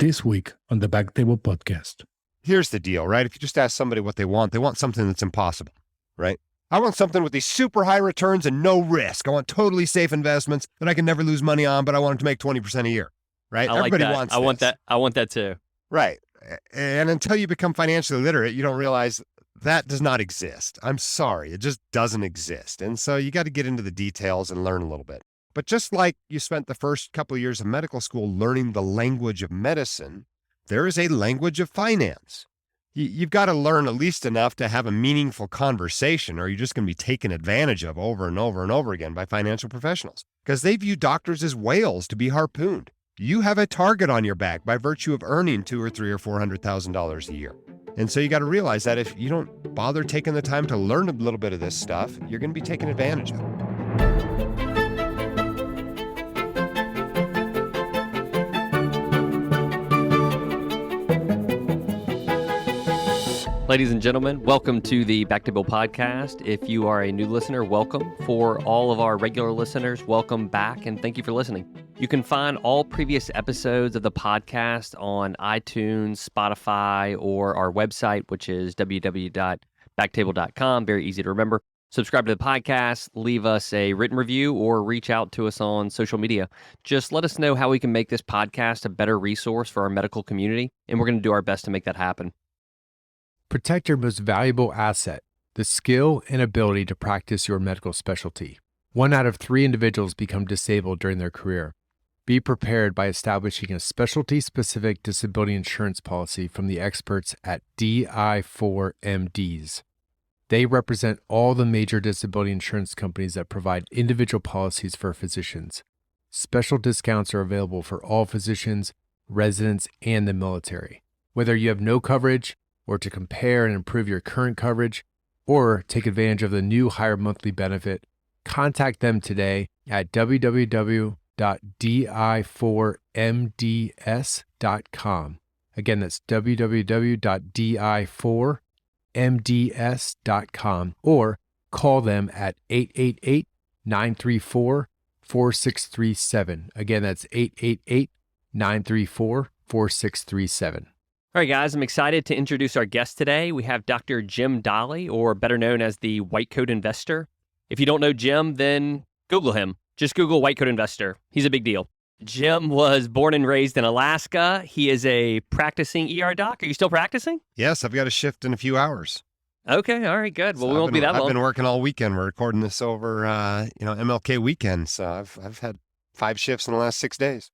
This week on the BackTable podcast. Here's the deal, right? If you just ask somebody what they want something that's impossible, right? I want something with these super high returns and no risk. I want totally safe investments that I can never lose money on, but I want them to make 20% a year, right? Everybody wants I want that. I want that too. Right. And until you become financially literate, you don't realize that does not exist. I'm sorry. It just doesn't exist. And so you got to get into the details and learn a little bit. But just like you spent the first couple of years of medical school learning the language of medicine, there is a language of finance. You've got to learn at least enough to have a meaningful conversation, or you're just going to be taken advantage of over and over and over again by financial professionals because they view doctors as whales to be harpooned. You have a target on your back by virtue of earning $200,000 or $300,000 or $400,000 a year. And so you got to realize that if you don't bother taking the time to learn a little bit of this stuff, you're going to be taken advantage of. Ladies and gentlemen, welcome to the BackTable podcast. If you are a new listener, welcome. For all of our regular listeners, welcome back and thank you for listening. You can find all previous episodes of the podcast on iTunes, Spotify, or our website, which is www.backtable.com. Very easy to remember. Subscribe to the podcast, leave us a written review, or reach out to us on social media. Just let us know how we can make this podcast a better resource for our medical community, and we're going to do our best to make that happen. Protect your most valuable asset, the skill and ability to practice your medical specialty. 1 out of 3 individuals become disabled during their career. Be prepared by establishing a specialty-specific disability insurance policy from the experts at DI4MDs. They represent all the major disability insurance companies that provide individual policies for physicians. Special discounts are available for all physicians, residents, and the military. Whether you have no coverage, or to compare and improve your current coverage, or take advantage of the new higher monthly benefit, contact them today at www.di4mds.com. Again, that's www.di4mds.com, or call them at 888-934-4637. Again, that's 888-934-4637. All right, guys, I'm excited to introduce our guest today. We have Dr. Jim Dahle, or better known as the White Coat Investor. If you don't know Jim, then Google him. Just Google White Coat Investor. He's a big deal. Jim was born and raised in Alaska. He is a practicing ER doc. Are you still practicing? Yes, I've got a shift in a few hours. Okay, all right, good. Well, So we won't be that long. I've been working all weekend. We're recording this over, MLK weekend. So I've had 5 shifts in the last 6 days.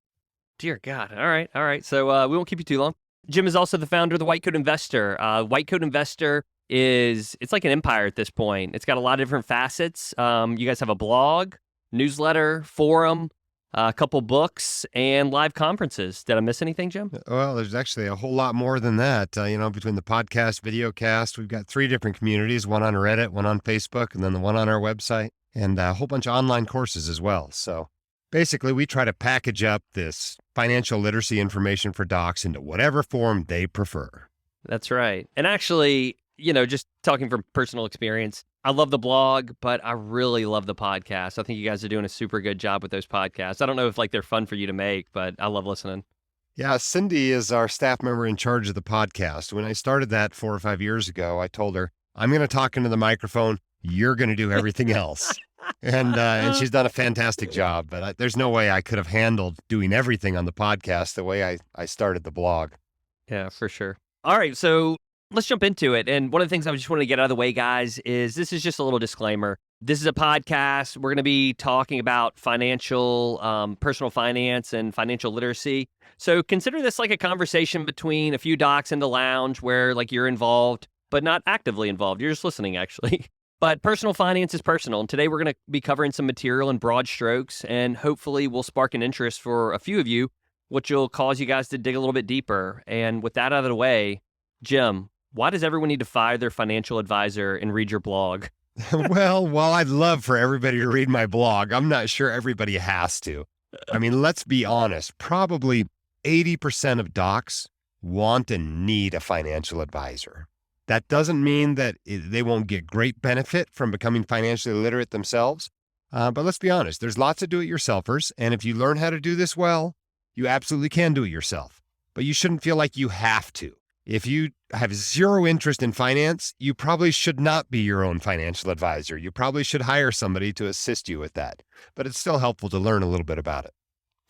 Dear God. All right. So we won't keep you too long. Jim is also the founder of the White Coat Investor. White Coat Investor it's like an empire at this point. It's got a lot of different facets. You guys have a blog, newsletter, forum, a couple books, and live conferences. Did I miss anything, Jim? Well, there's actually a whole lot more than that. Between the podcast, video cast, we've got 3 different communities, one on Reddit, one on Facebook, and then the one on our website, and a whole bunch of online courses as well. So basically, we try to package up this financial literacy information for docs into whatever form they prefer. That's right. And actually, just talking from personal experience, I love the blog, but I really love the podcast. I think you guys are doing a super good job with those podcasts. I don't know if they're fun for you to make, but I love listening. Yeah, Cindy is our staff member in charge of the podcast. When I started that 4 or 5 years ago, I told her, I'm going to talk into the microphone. You're going to do everything else. And she's done a fantastic job, but there's no way I could have handled doing everything on the podcast the way I started the blog. Yeah, for sure. All right, so let's jump into it. And one of the things I just wanted to get out of the way, guys, is this is just a little disclaimer. This is a podcast. We're going to be talking about financial, personal finance and financial literacy. So consider this like a conversation between a few docs in the lounge where you're involved, but not actively involved. You're just listening, actually. But personal finance is personal, and today we're going to be covering some material in broad strokes, and hopefully we'll spark an interest for a few of you, which will cause you guys to dig a little bit deeper. And with that out of the way, Jim, why does everyone need to fire their financial advisor and read your blog? Well, while I'd love for everybody to read my blog, I'm not sure everybody has to. I mean, let's be honest, probably 80% of docs want and need a financial advisor. That doesn't mean that they won't get great benefit from becoming financially literate themselves. But let's be honest, there's lots of do-it-yourselfers. And if you learn how to do this well, you absolutely can do it yourself. but you shouldn't feel like you have to. If you have zero interest in finance, you probably should not be your own financial advisor. You probably should hire somebody to assist you with that. But it's still helpful to learn a little bit about it.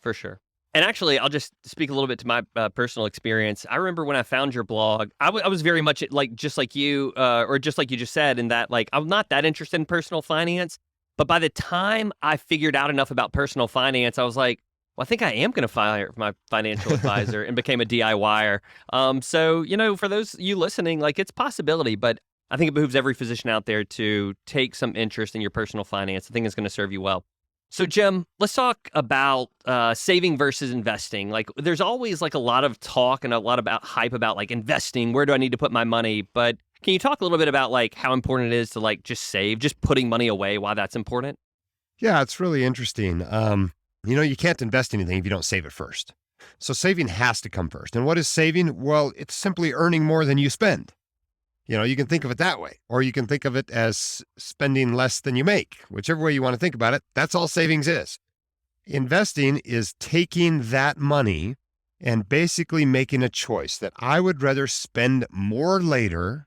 For sure. And actually, I'll just speak a little bit to my personal experience. I remember when I found your blog, I was very much like just like you, or just like you just said, in that like I'm not that interested in personal finance. But by the time I figured out enough about personal finance, I was like, well, I think I am going to fire my financial advisor, and became a DIYer. So, for those of you listening, like, it's a possibility, but I think it behooves every physician out there to take some interest in your personal finance. I think it's going to serve you well. So, Jim, let's talk about saving versus investing. Like, there's always like a lot of talk and a lot about hype about like investing. Where do I need to put my money? But can you talk a little bit about like how important it is to like just save, just putting money away, why that's important? Yeah, it's really interesting. You can't invest anything if you don't save it first. So saving has to come first. And what is saving? Well, it's simply earning more than you spend. You can think of it that way, or you can think of it as spending less than you make. Whichever way you want to think about it, that's all savings is. Investing is taking that money and basically making a choice that I would rather spend more later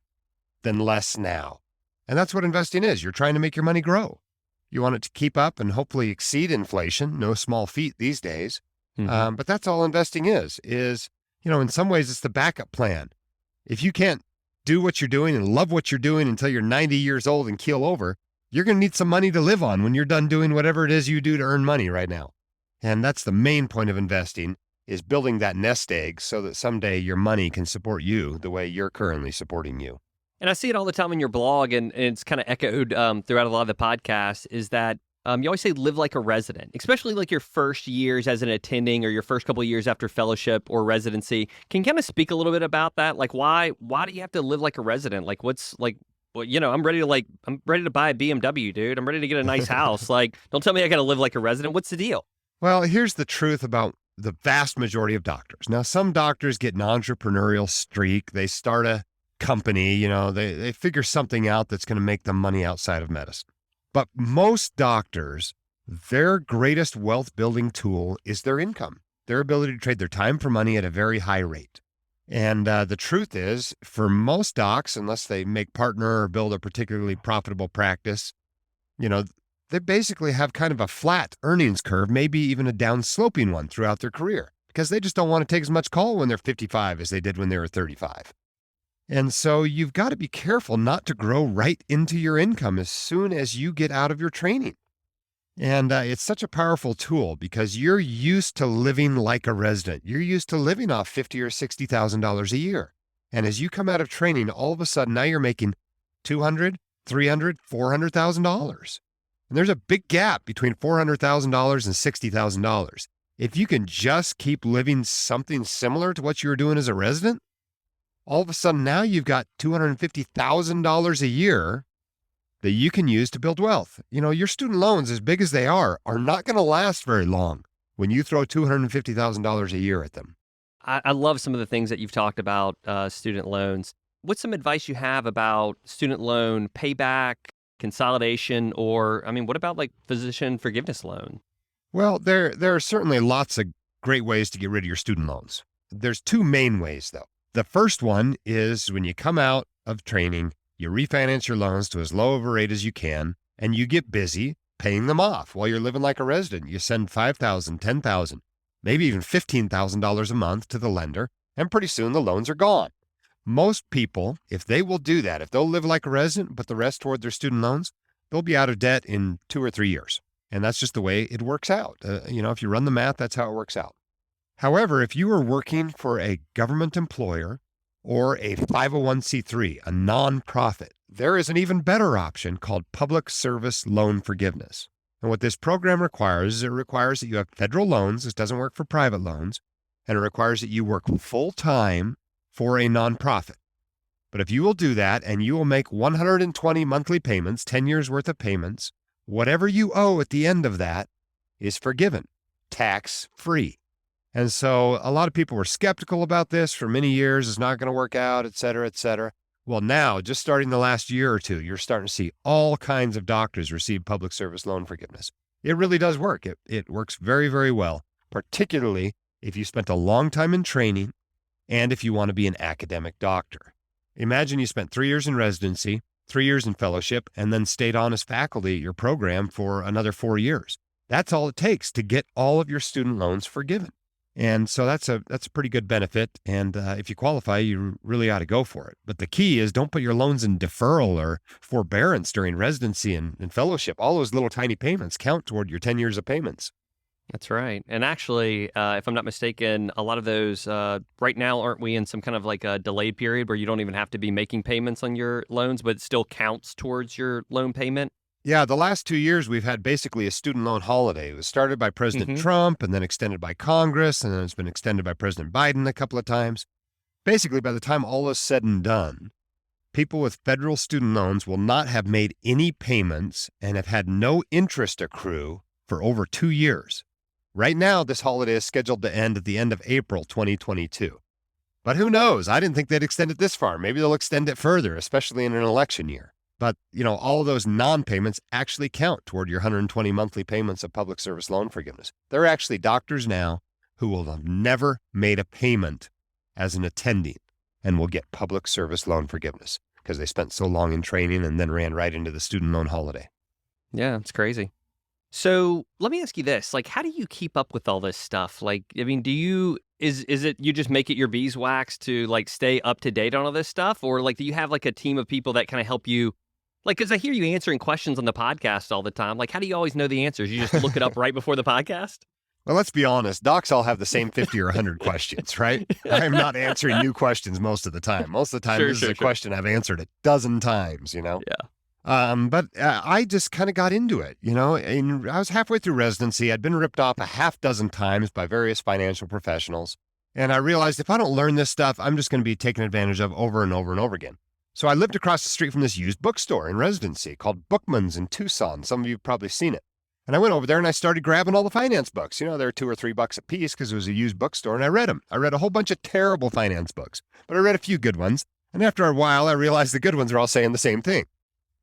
than less now. And that's what investing is. You're trying to make your money grow. You want it to keep up and hopefully exceed inflation. No small feat these days. Mm-hmm. But that's all investing is, in some ways it's the backup plan. If you can't do what you're doing and love what you're doing until you're 90 years old and keel over, you're going to need some money to live on when you're done doing whatever it is you do to earn money right now. And that's the main point of investing, is building that nest egg so that someday your money can support you the way you're currently supporting you. And I see it all the time in your blog, and it's kind of echoed throughout a lot of the podcasts, is that you always say live like a resident, especially like your first years as an attending or your first couple of years after fellowship or residency. Can you kind of speak a little bit about that? Like, why do you have to live like a resident? Like, what's like, well, I'm ready to buy a BMW, dude. I'm ready to get a nice house. Like, don't tell me I got to live like a resident. What's the deal? Well, here's the truth about the vast majority of doctors. Now, some doctors get an entrepreneurial streak. They start a company, they figure something out that's going to make them money outside of medicine. But most doctors, their greatest wealth building tool is their income, their ability to trade their time for money at a very high rate. And the truth is, for most docs, unless they make partner or build a particularly profitable practice, they basically have kind of a flat earnings curve, maybe even a downsloping one throughout their career, because they just don't want to take as much call when they're 55 as they did when they were 35. And so you've got to be careful not to grow right into your income as soon as you get out of your training. And it's such a powerful tool because you're used to living like a resident. You're used to living off $50,000 or $60,000 a year. And as you come out of training, all of a sudden now you're making $200,000, $300,000, $400,000. And there's a big gap between $400,000 and $60,000. If you can just keep living something similar to what you were doing as a resident, all of a sudden now you've got $250,000 a year that you can use to build wealth. Your student loans, as big as they are not going to last very long when you throw $250,000 a year at them. I love some of the things that you've talked about, student loans. What's some advice you have about student loan payback, consolidation, or, what about like physician forgiveness loan? Well, there are certainly lots of great ways to get rid of your student loans. There's two main ways, though. The first one is when you come out of training, you refinance your loans to as low of a rate as you can, and you get busy paying them off while you're living like a resident. You send $5,000, $10,000, maybe even $15,000 a month to the lender, and pretty soon the loans are gone. Most people, if they will do that, if they'll live like a resident, put the rest toward their student loans, they'll be out of debt in 2 or 3 years. And that's just the way it works out. If you run the math, that's how it works out. However, if you are working for a government employer or a 501c3, a nonprofit, there is an even better option called public service loan forgiveness. And what this program requires is it requires that you have federal loans. This doesn't work for private loans. And it requires that you work full-time for a nonprofit. But if you will do that and you will make 120 monthly payments, 10 years worth of payments, whatever you owe at the end of that is forgiven, tax-free. And so a lot of people were skeptical about this for many years. It's not going to work out, et cetera, et cetera. Well, now, just starting the last year or two, you're starting to see all kinds of doctors receive public service loan forgiveness. It really does work. It works very, very well, particularly if you spent a long time in training and if you want to be an academic doctor. Imagine you spent 3 years in residency, 3 years in fellowship, and then stayed on as faculty at your program for another 4 years. That's all it takes to get all of your student loans forgiven. And so that's a pretty good benefit. And if you qualify, you really ought to go for it. But the key is don't put your loans in deferral or forbearance during residency and fellowship. All those little tiny payments count toward your 10 years of payments. That's right. And actually, if I'm not mistaken, a lot of those, right now, aren't we in some kind of like a delayed period where you don't even have to be making payments on your loans, but it still counts towards your loan payment? Yeah, the last 2 years, we've had basically a student loan holiday. It was started by President Trump and then extended by Congress, and then it's been extended by President Biden a couple of times. Basically, by the time all is said and done, people with federal student loans will not have made any payments and have had no interest accrue for over 2 years. Right now, this holiday is scheduled to end at the end of April 2022. But who knows? I didn't think they'd extend it this far. Maybe they'll extend it further, especially in an election year. But, all of those non-payments actually count toward your 120 monthly payments of public service loan forgiveness. There are actually doctors now who will have never made a payment as an attending and will get public service loan forgiveness because they spent so long in training and then ran right into the student loan holiday. Yeah, it's crazy. So let me ask you this, like, how do you keep up with all this stuff? Like, I mean, is it you just make it your beeswax to like stay up to date on all this stuff? Or like, do you have like a team of people that kind of help you? Like, because I hear you answering questions on the podcast all the time. Like, how do you always know the answers? You just look it up right before the podcast? Well, let's be honest. Docs all have the same 50 or 100 questions, right? I'm not answering new questions most of the time. Most of the time, this is a question I've answered a dozen times, Yeah. But I just kind of got into it, and I was halfway through residency. I'd been ripped off a half dozen times by various financial professionals. And I realized if I don't learn this stuff, I'm just going to be taken advantage of over and over and over again. So I lived across the street from this used bookstore in residency called Bookman's in Tucson. Some of you have probably seen it. And I went over there and I started grabbing all the finance books. They were $2 or $3 a piece because it was a used bookstore, and I read them. I read a whole bunch of terrible finance books, but I read a few good ones. And after a while, I realized the good ones are all saying the same thing.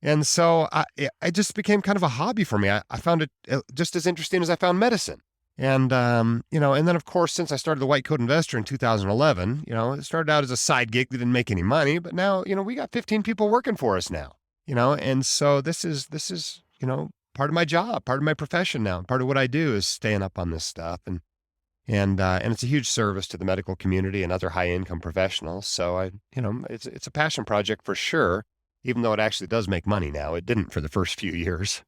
And so it just became kind of a hobby for me. I found it just as interesting as I found medicine. And, and then, of course, since I started the White Coat Investor in 2011, it started out as a side gig that didn't make any money. But now, we got 15 people working for us now, and so this is, part of my job, part of my profession now. Part of what I do is staying up on this stuff. And it's a huge service to the medical community and other high income professionals. So it's a passion project for sure, even though it actually does make money now. It didn't for the first few years.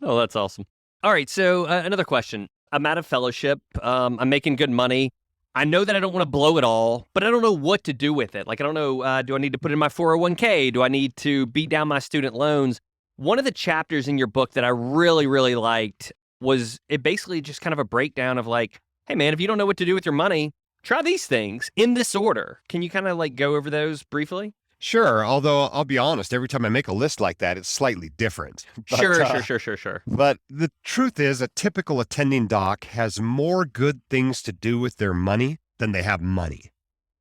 Oh, that's awesome. All right. So another question. I'm out of fellowship. I'm making good money. I know that I don't want to blow it all, but I don't know what to do with it. Like, I don't know, do I need to put it in my 401k? Do I need to beat down my student loans? One of the chapters in your book that I really, really liked was it basically just kind of a breakdown of like, hey, man, if you don't know what to do with your money, try these things in this order. Can you kind of like go over those briefly? Sure. Although I'll be honest, every time I make a list like that, it's slightly different. But, Sure. But the truth is a typical attending doc has more good things to do with their money than they have money,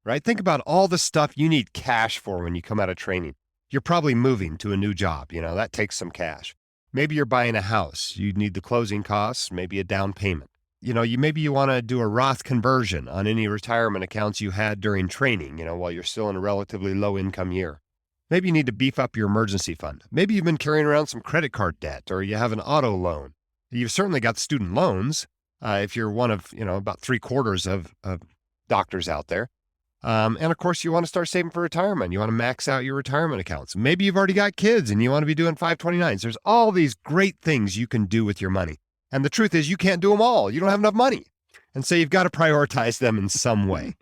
right? Think about all the stuff you need cash for when you come out of training. You're probably moving to a new job. That takes some cash. Maybe you're buying a house. You need the closing costs, maybe a down payment. Maybe you want to do a Roth conversion on any retirement accounts you had during training, while you're still in a relatively low income year. Maybe you need to beef up your emergency fund. Maybe you've been carrying around some credit card debt, or you have an auto loan. You've certainly got student loans, if you're one of, about 3/4 of doctors out there. And of course, you want to start saving for retirement. You want to max out your retirement accounts. Maybe you've already got kids and you want to be doing 529s. There's all these great things you can do with your money. And the truth is you can't do them all. You don't have enough money. And so you've got to prioritize them in some way.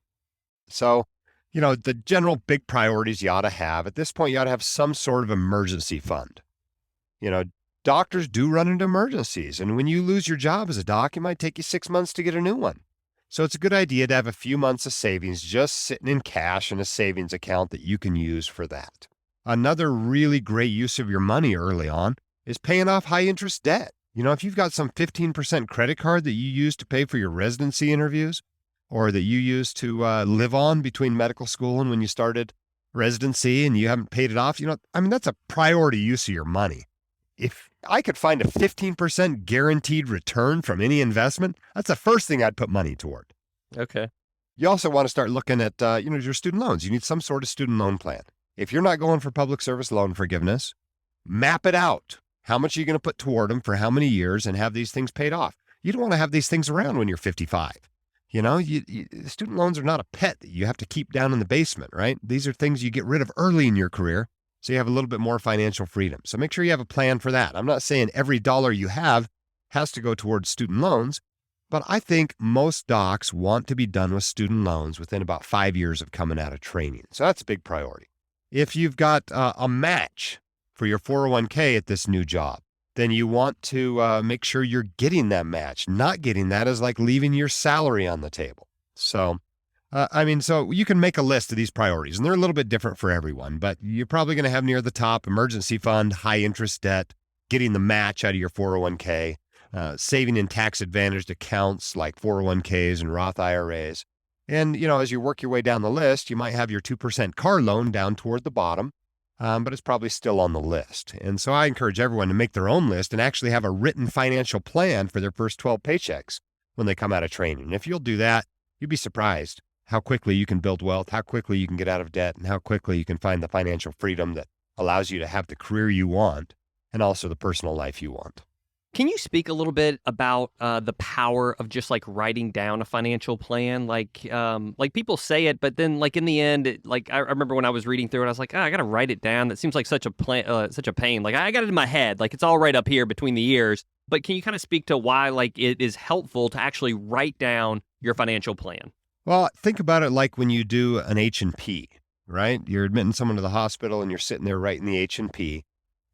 So, the general big priorities you ought to have, at this point, you ought to have some sort of emergency fund. Doctors do run into emergencies. And when you lose your job as a doc, it might take you 6 months to get a new one. So it's a good idea to have a few months of savings just sitting in cash in a savings account that you can use for that. Another really great use of your money early on is paying off high interest debt. If you've got some 15% credit card that you use to pay for your residency interviews, or that you use to live on between medical school and when you started residency and you haven't paid it off, that's a priority use of your money. If I could find a 15% guaranteed return from any investment, that's the first thing I'd put money toward. Okay. You also want to start looking at, your student loans. You need some sort of student loan plan. If you're not going for public service loan forgiveness, map it out. How much are you going to put toward them for how many years and have these things paid off? You don't want to have these things around when you're 55. Student loans are not a pet that you have to keep down in the basement, right? These are things you get rid of early in your career so you have a little bit more financial freedom. So make sure you have a plan for that. I'm not saying every dollar you have has to go towards student loans, but I think most docs want to be done with student loans within about 5 years of coming out of training. So that's a big priority. If you've got a match for your 401k at this new job, then you want to make sure you're getting that match. Not getting that is like leaving your salary on the table. So, so you can make a list of these priorities, and they're a little bit different for everyone, but you're probably going to have near the top emergency fund, high interest debt, getting the match out of your 401k, saving in tax-advantaged accounts like 401ks and Roth IRAs. And, as you work your way down the list, you might have your 2% car loan down toward the bottom, but it's probably still on the list. And so I encourage everyone to make their own list and actually have a written financial plan for their first 12 paychecks when they come out of training. And if you'll do that, you'd be surprised how quickly you can build wealth, how quickly you can get out of debt, and how quickly you can find the financial freedom that allows you to have the career you want and also the personal life you want. Can you speak a little bit about the power of just like writing down a financial plan? Like people say it, but then like in the end, I remember when I was reading through it, I was like, I got to write it down. That seems like such a pain. Like I got it in my head, like it's all right up here between the ears. But can you kind of speak to why like it is helpful to actually write down your financial plan? Well, think about it like when you do an H&P, right? You're admitting someone to the hospital and you're sitting there writing the H&P.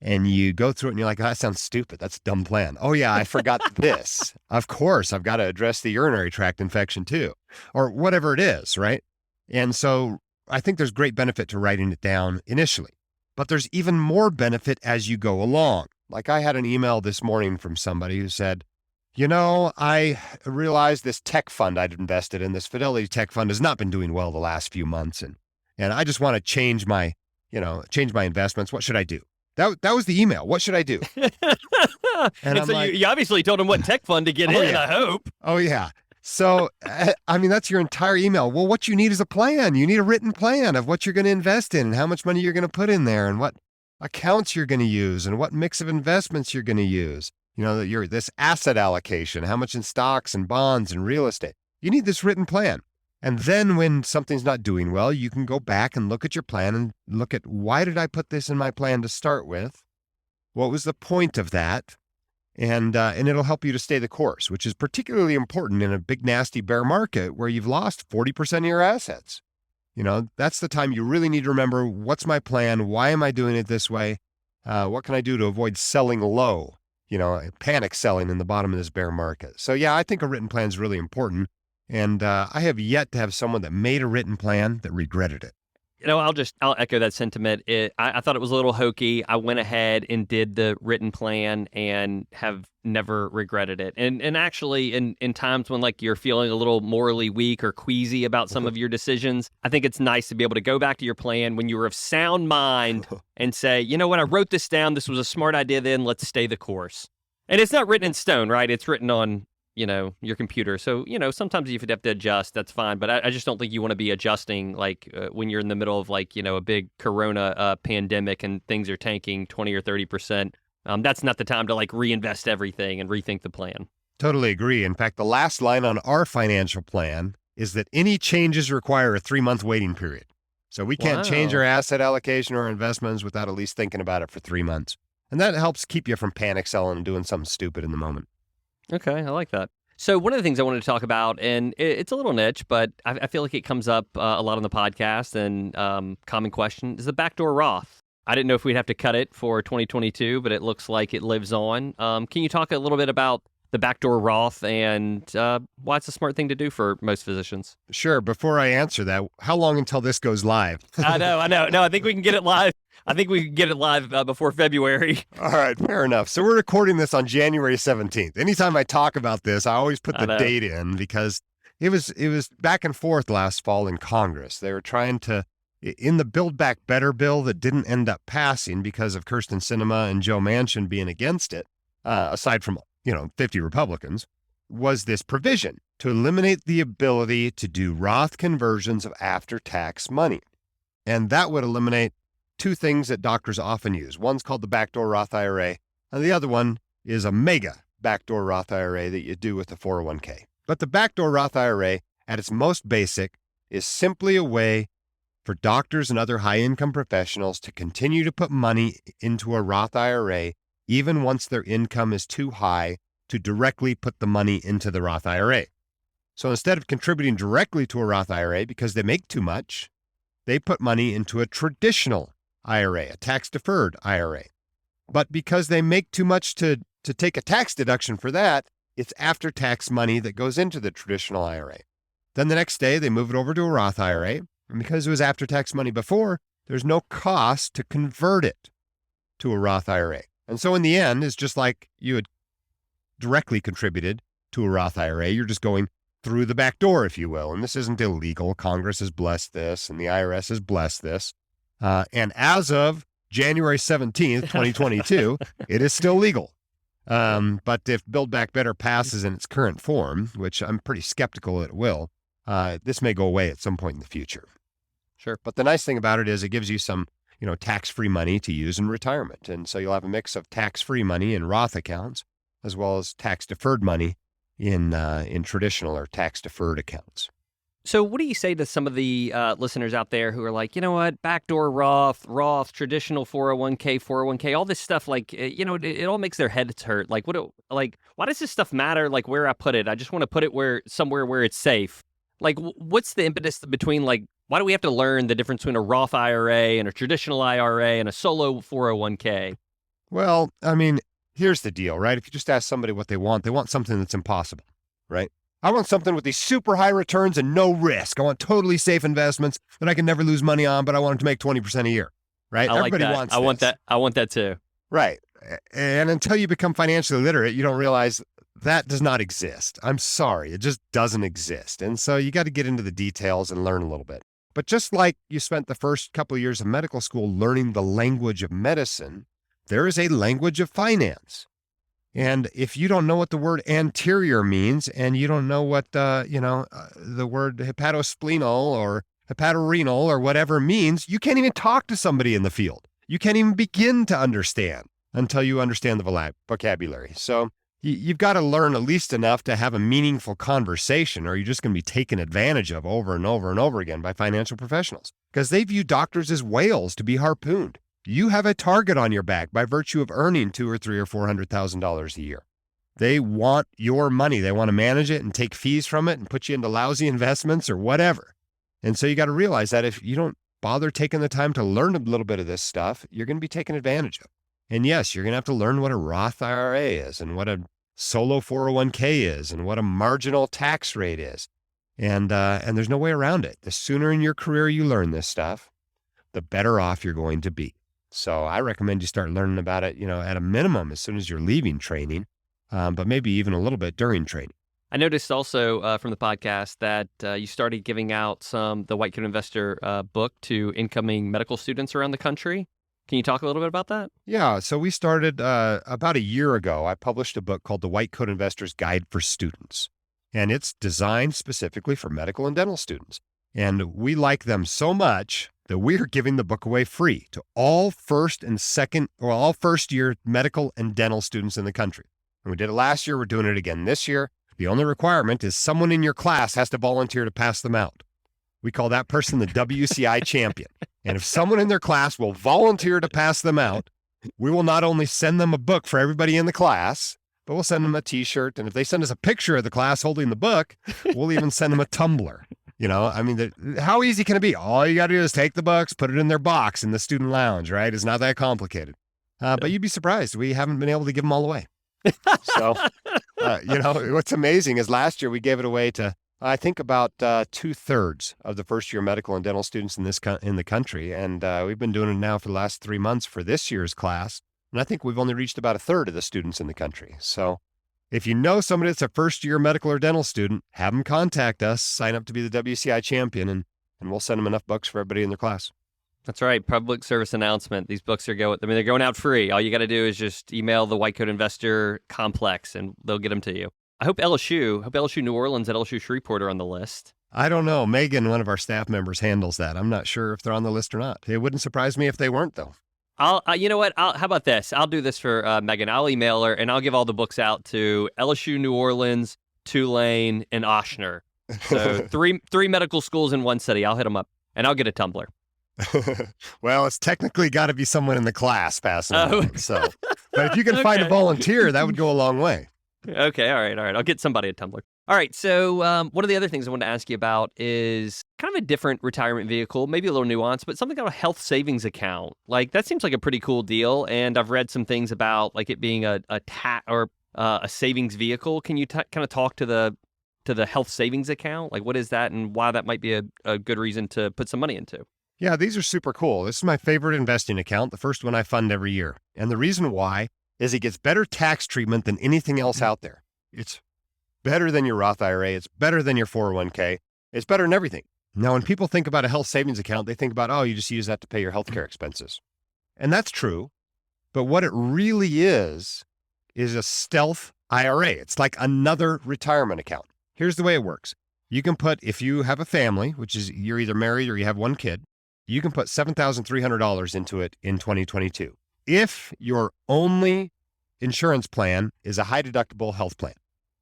And you go through it and you're like, that sounds stupid. That's a dumb plan. Oh, yeah, I forgot this. Of course, I've got to address the urinary tract infection too, or whatever it is, right? And so I think there's great benefit to writing it down initially, but there's even more benefit as you go along. Like I had an email this morning from somebody who said, I realized this tech fund I'd invested in, this Fidelity tech fund, has not been doing well the last few months. And I just want to change my investments. What should I do? That was the email. What should I do? And so you obviously told him what tech fund to get in, yeah. I hope. Oh, yeah. So, that's your entire email. Well, what you need is a plan. You need a written plan of what you're going to invest in and how much money you're going to put in there and what accounts you're going to use and what mix of investments you're going to use. This asset allocation, how much in stocks and bonds and real estate. You need this written plan. And then when something's not doing well, you can go back and look at your plan and look at, why did I put this in my plan to start with? What was the point of that? And it'll help you to stay the course, which is particularly important in a big, nasty bear market where you've lost 40% of your assets. That's the time you really need to remember, what's my plan? Why am I doing it this way? What can I do to avoid selling low? Panic selling in the bottom of this bear market. So yeah, I think a written plan is really important. And I have yet to have someone that made a written plan that regretted it. I'll echo that sentiment. I thought it was a little hokey. I went ahead and did the written plan and have never regretted it. And actually, in times when like you're feeling a little morally weak or queasy about some of your decisions, I think it's nice to be able to go back to your plan when you were of sound mind and say, you know what, I wrote this down. This was a smart idea then. Let's stay the course. And it's not written in stone, right? It's written on your computer. So, sometimes if you have to adjust, that's fine. But I just don't think you want to be adjusting like when you're in the middle of like, a big corona pandemic and things are tanking 20 or 30%. That's not the time to like reinvest everything and rethink the plan. Totally agree. In fact, the last line on our financial plan is that any changes require a 3-month waiting period. So we can't change our asset allocation or investments without at least thinking about it for 3 months. And that helps keep you from panic selling and doing something stupid in the moment. Okay, I like that. So one of the things I wanted to talk about, and it's a little niche, but I feel like it comes up a lot on the podcast and common question, is the Backdoor Roth. I didn't know if we'd have to cut it for 2022, but it looks like it lives on. Can you talk a little bit about the Backdoor Roth and why it's a smart thing to do for most physicians? Sure. Before I answer that, how long until this goes live? I know. No, I think we can get it live. I think we can get it live before February. All right, fair enough. So we're recording this on January 17th. Anytime I talk about this, I always put the date in because it was back and forth last fall in Congress. They were trying to, in the Build Back Better bill that didn't end up passing because of Kyrsten Sinema and Joe Manchin being against it, aside from 50 Republicans, was this provision to eliminate the ability to do Roth conversions of after-tax money. And that would eliminate two things that doctors often use. One's called the Backdoor Roth IRA, and the other one is a mega Backdoor Roth IRA that you do with the 401k. But the Backdoor Roth IRA, at its most basic, is simply a way for doctors and other high-income professionals to continue to put money into a Roth IRA even once their income is too high to directly put the money into the Roth IRA. So instead of contributing directly to a Roth IRA because they make too much, they put money into a traditional IRA, a tax-deferred IRA. But because they make too much to take a tax deduction for that, it's after-tax money that goes into the traditional IRA. Then the next day, they move it over to a Roth IRA. And because it was after-tax money before, there's no cost to convert it to a Roth IRA. And so in the end, it's just like you had directly contributed to a Roth IRA. You're just going through the back door, if you will. And this isn't illegal. Congress has blessed this, and the IRS has blessed this. And as of January 17th, 2022, it is still legal. But if Build Back Better passes in its current form, which I'm pretty skeptical it will, this may go away at some point in the future. Sure. But the nice thing about it is it gives you some, tax-free money to use in retirement. And so you'll have a mix of tax-free money in Roth accounts, as well as tax-deferred money in traditional or tax-deferred accounts. So what do you say to some of the listeners out there who are like, you know what, backdoor Roth, traditional 401k, all this stuff, like, it all makes their heads hurt. Like, why does this stuff matter? Like, where I put it? I just want to put it somewhere where it's safe. Like, what's the impetus between, like, why do we have to learn the difference between a Roth IRA and a traditional IRA and a solo 401k? Well, I mean, here's the deal, right? If you just ask somebody what they want something that's impossible, right? I want something with these super high returns and no risk. I want totally safe investments that I can never lose money on, but I want them to make 20% a year, right? Everybody wants this. I want that too. Right. And until you become financially literate, you don't realize that does not exist. I'm sorry. It just doesn't exist. And so you got to get into the details and learn a little bit. But just like you spent the first couple of years of medical school learning the language of medicine, there is a language of finance. And if you don't know what the word anterior means, and you don't know what, the word hepatosplenal or hepatorenal or whatever means, you can't even talk to somebody in the field. You can't even begin to understand until you understand the vocabulary. So you've got to learn at least enough to have a meaningful conversation, or you're just going to be taken advantage of over and over and over again by financial professionals, because they view doctors as whales to be harpooned. You have a target on your back by virtue of earning $200,000 or $300,000 or $400,000 a year. They want your money. They want to manage it and take fees from it and put you into lousy investments or whatever. And so you got to realize that if you don't bother taking the time to learn a little bit of this stuff, you're going to be taken advantage of. And yes, you're going to have to learn what a Roth IRA is and what a solo 401k is and what a marginal tax rate is. And there's no way around it. The sooner in your career you learn this stuff, the better off you're going to be. So I recommend you start learning about it, at a minimum as soon as you're leaving training, but maybe even a little bit during training. I noticed also from the podcast that you started giving out the White Coat Investor book to incoming medical students around the country. Can you talk a little bit about that? Yeah. So we started about a year ago. I published a book called The White Coat Investor's Guide for Students, and it's designed specifically for medical and dental students. And we like them so much that we're giving the book away free to all first year medical and dental students in the country. And we did it last year. We're doing it again this year. The only requirement is someone in your class has to volunteer to pass them out. We call that person the WCI champion. And if someone in their class will volunteer to pass them out, we will not only send them a book for everybody in the class, but we'll send them a T-shirt. And if they send us a picture of the class holding the book, we'll even send them a tumbler. How easy can it be? All you got to do is take the books, put it in their box in the student lounge, right? It's not that complicated. But you'd be surprised. We haven't been able to give them all away. So, what's amazing is last year we gave it away to, I think, about 2/3 of the first-year medical and dental students in the country. And we've been doing it now for the last 3 months for this year's class. And I think we've only reached about 1/3 of the students in the country. So if you know somebody that's a first-year medical or dental student, have them contact us, sign up to be the WCI champion, and we'll send them enough books for everybody in their class. That's right. Public service announcement. These books they're going out free. All you got to do is just email the White Coat Investor Complex, and they'll get them to you. I hope LSU New Orleans and LSU Shreveport are on the list. I don't know. Megan, one of our staff members, handles that. I'm not sure if they're on the list or not. It wouldn't surprise me if they weren't, though. You know what? How about this? I'll do this for Megan. I'll email her and I'll give all the books out to LSU New Orleans, Tulane, and Ochsner. So three medical schools in one city. I'll hit them up and I'll get a tumbler. Well, it's technically got to be someone in the class passing. Oh. So, but if you can find a Okay. volunteer, that would go a long way. Okay, all right. I'll get somebody a tumbler. All right, so one of the other things I wanted to ask you about is kind of a different retirement vehicle, maybe a little nuanced, but something called a health savings account. Like that seems like a pretty cool deal, and I've read some things about like it being a savings vehicle. Can you kind of talk to the health savings account? Like what is that, and why that might be a good reason to put some money into? Yeah, these are super cool. This is my favorite investing account, the first one I fund every year. And the reason why is it gets better tax treatment than anything else out there. It's better than your Roth IRA. It's better than your 401k. It's better than everything. Now, when people think about a health savings account, they think about, oh, you just use that to pay your healthcare expenses. And that's true. But what it really is a stealth IRA. It's like another retirement account. Here's the way it works. You can put, if you have a family, which is you're either married or you have one kid, you can put $7,300 into it in 2022. If your only insurance plan is a high deductible health plan,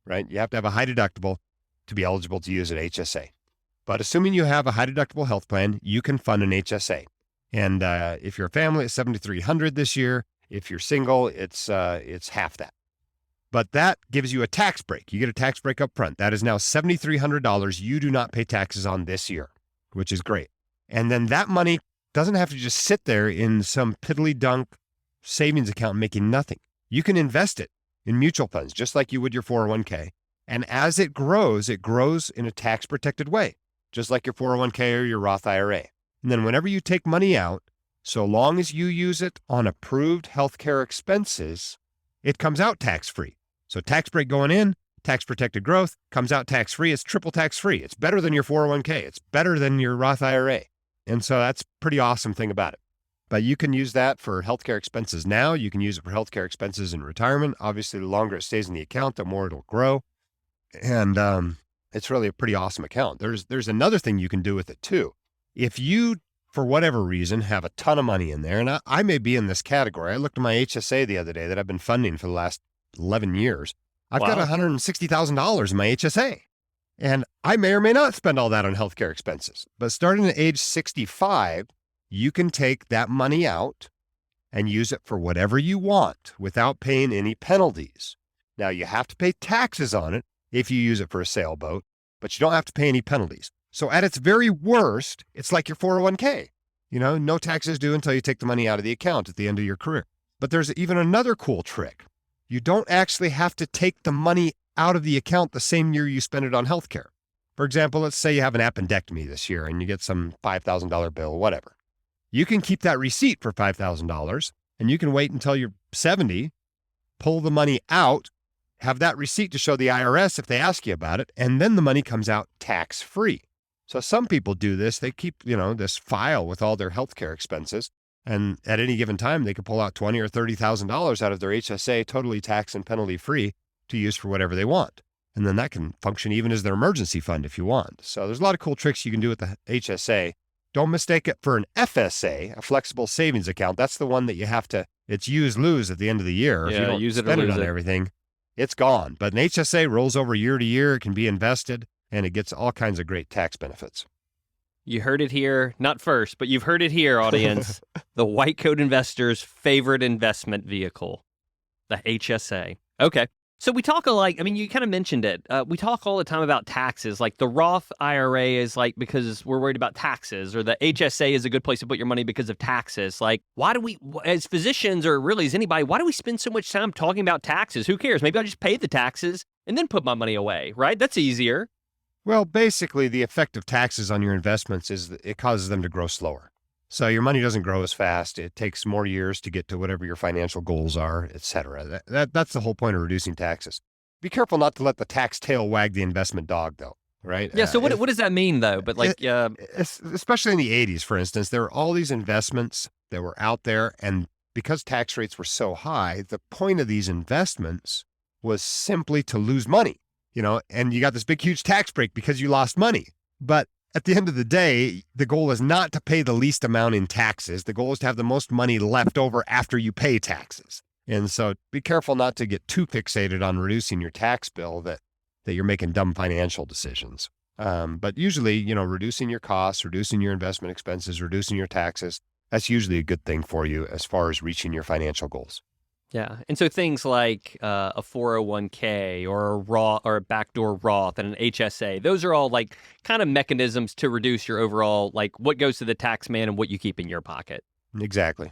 right? You have to have a high deductible to be eligible to use an HSA. But assuming you have a high deductible health plan, you can fund an HSA. And if you're a family, it's $7,300 this year. If you're single, it's half that. But that gives you a tax break. You get a tax break up front. That is now $7,300 you do not pay taxes on this year, which is great. And then that money doesn't have to just sit there in some piddly dunk savings account making nothing. You can invest it in mutual funds, just like you would your 401k. And as it grows in a tax protected way, just like your 401k or your Roth IRA. And then whenever you take money out, so long as you use it on approved healthcare expenses, it comes out tax-free. So tax break going in, tax protected growth, comes out tax-free. It's triple tax-free. It's better than your 401k. It's better than your Roth IRA. And so that's a pretty awesome thing about it. But you can use that for healthcare expenses now. You can use it for healthcare expenses in retirement. Obviously, the longer it stays in the account, the more it'll grow. And it's really a pretty awesome account. There's another thing you can do with it too. If you, for whatever reason, have a ton of money in there, and I may be in this category. I looked at my HSA the other day that I've been funding for the last 11 years. I've got $160,000 in my HSA. And I may or may not spend all that on healthcare expenses. But starting at age 65, you can take that money out and use it for whatever you want without paying any penalties. Now, you have to pay taxes on it if you use it for a sailboat, but you don't have to pay any penalties. So at its very worst, it's like your 401k. No taxes due until you take the money out of the account at the end of your career. But there's even another cool trick. You don't actually have to take the money out of the account the same year you spend it on healthcare. For example, let's say you have an appendectomy this year and you get some $5,000 bill, whatever. You can keep that receipt for $5,000 and you can wait until you're 70, pull the money out, have that receipt to show the IRS if they ask you about it, and then the money comes out tax-free. So some people do this. They keep, this file with all their healthcare expenses, and at any given time, they could pull out $20,000 or $30,000 out of their HSA, totally tax and penalty-free, to use for whatever they want. And then that can function even as their emergency fund if you want. So there's a lot of cool tricks you can do with the HSA. Don't mistake it for an FSA, a flexible savings account. That's the one that you have to, it's use, lose at the end of the year. If you don't use it or spend it lose on it. everything, it's gone. But an HSA rolls over year to year. It can be invested, and it gets all kinds of great tax benefits. You heard it here, not first, but you've heard it here, audience. The white coat investor's favorite investment vehicle, the HSA. Okay. So we talk you kind of mentioned it. We talk all the time about taxes. Like the Roth IRA is like because we're worried about taxes, or the HSA is a good place to put your money because of taxes. Like, why do we, as physicians or really as anybody, why do we spend so much time talking about taxes? Who cares? Maybe I'll just pay the taxes and then put my money away, right? That's easier. Well, basically, the effect of taxes on your investments is that it causes them to grow slower. So your money doesn't grow as fast. It takes more years to get to whatever your financial goals are, et cetera. That's the whole point of reducing taxes. Be careful not to let the tax tail wag the investment dog, though, right? Yeah, so what does that mean, though? But especially in the 80s, for instance, there were all these investments that were out there, and because tax rates were so high, the point of these investments was simply to lose money. and you got this big, huge tax break because you lost money. But at the end of the day, the goal is not to pay the least amount in taxes. The goal is to have the most money left over after you pay taxes. And so be careful not to get too fixated on reducing your tax bill that you're making dumb financial decisions. But usually, reducing your costs, reducing your investment expenses, reducing your taxes, that's usually a good thing for you as far as reaching your financial goals. Yeah. And so things like a 401k or a Roth or a Backdoor Roth and an HSA, those are all like kind of mechanisms to reduce your overall, like what goes to the tax man and what you keep in your pocket. Exactly.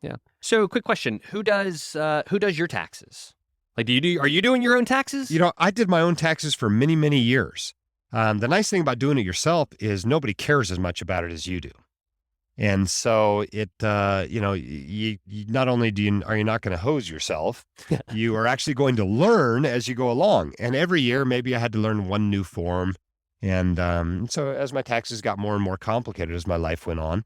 Yeah. So quick question, who does your taxes? Like, are you doing your own taxes? I did my own taxes for many, many years. The nice thing about doing it yourself is nobody cares as much about it as you do. And so it, you not only are you not going to hose yourself, you are actually going to learn as you go along. And every year, maybe I had to learn one new form. And so as my taxes got more and more complicated as my life went on,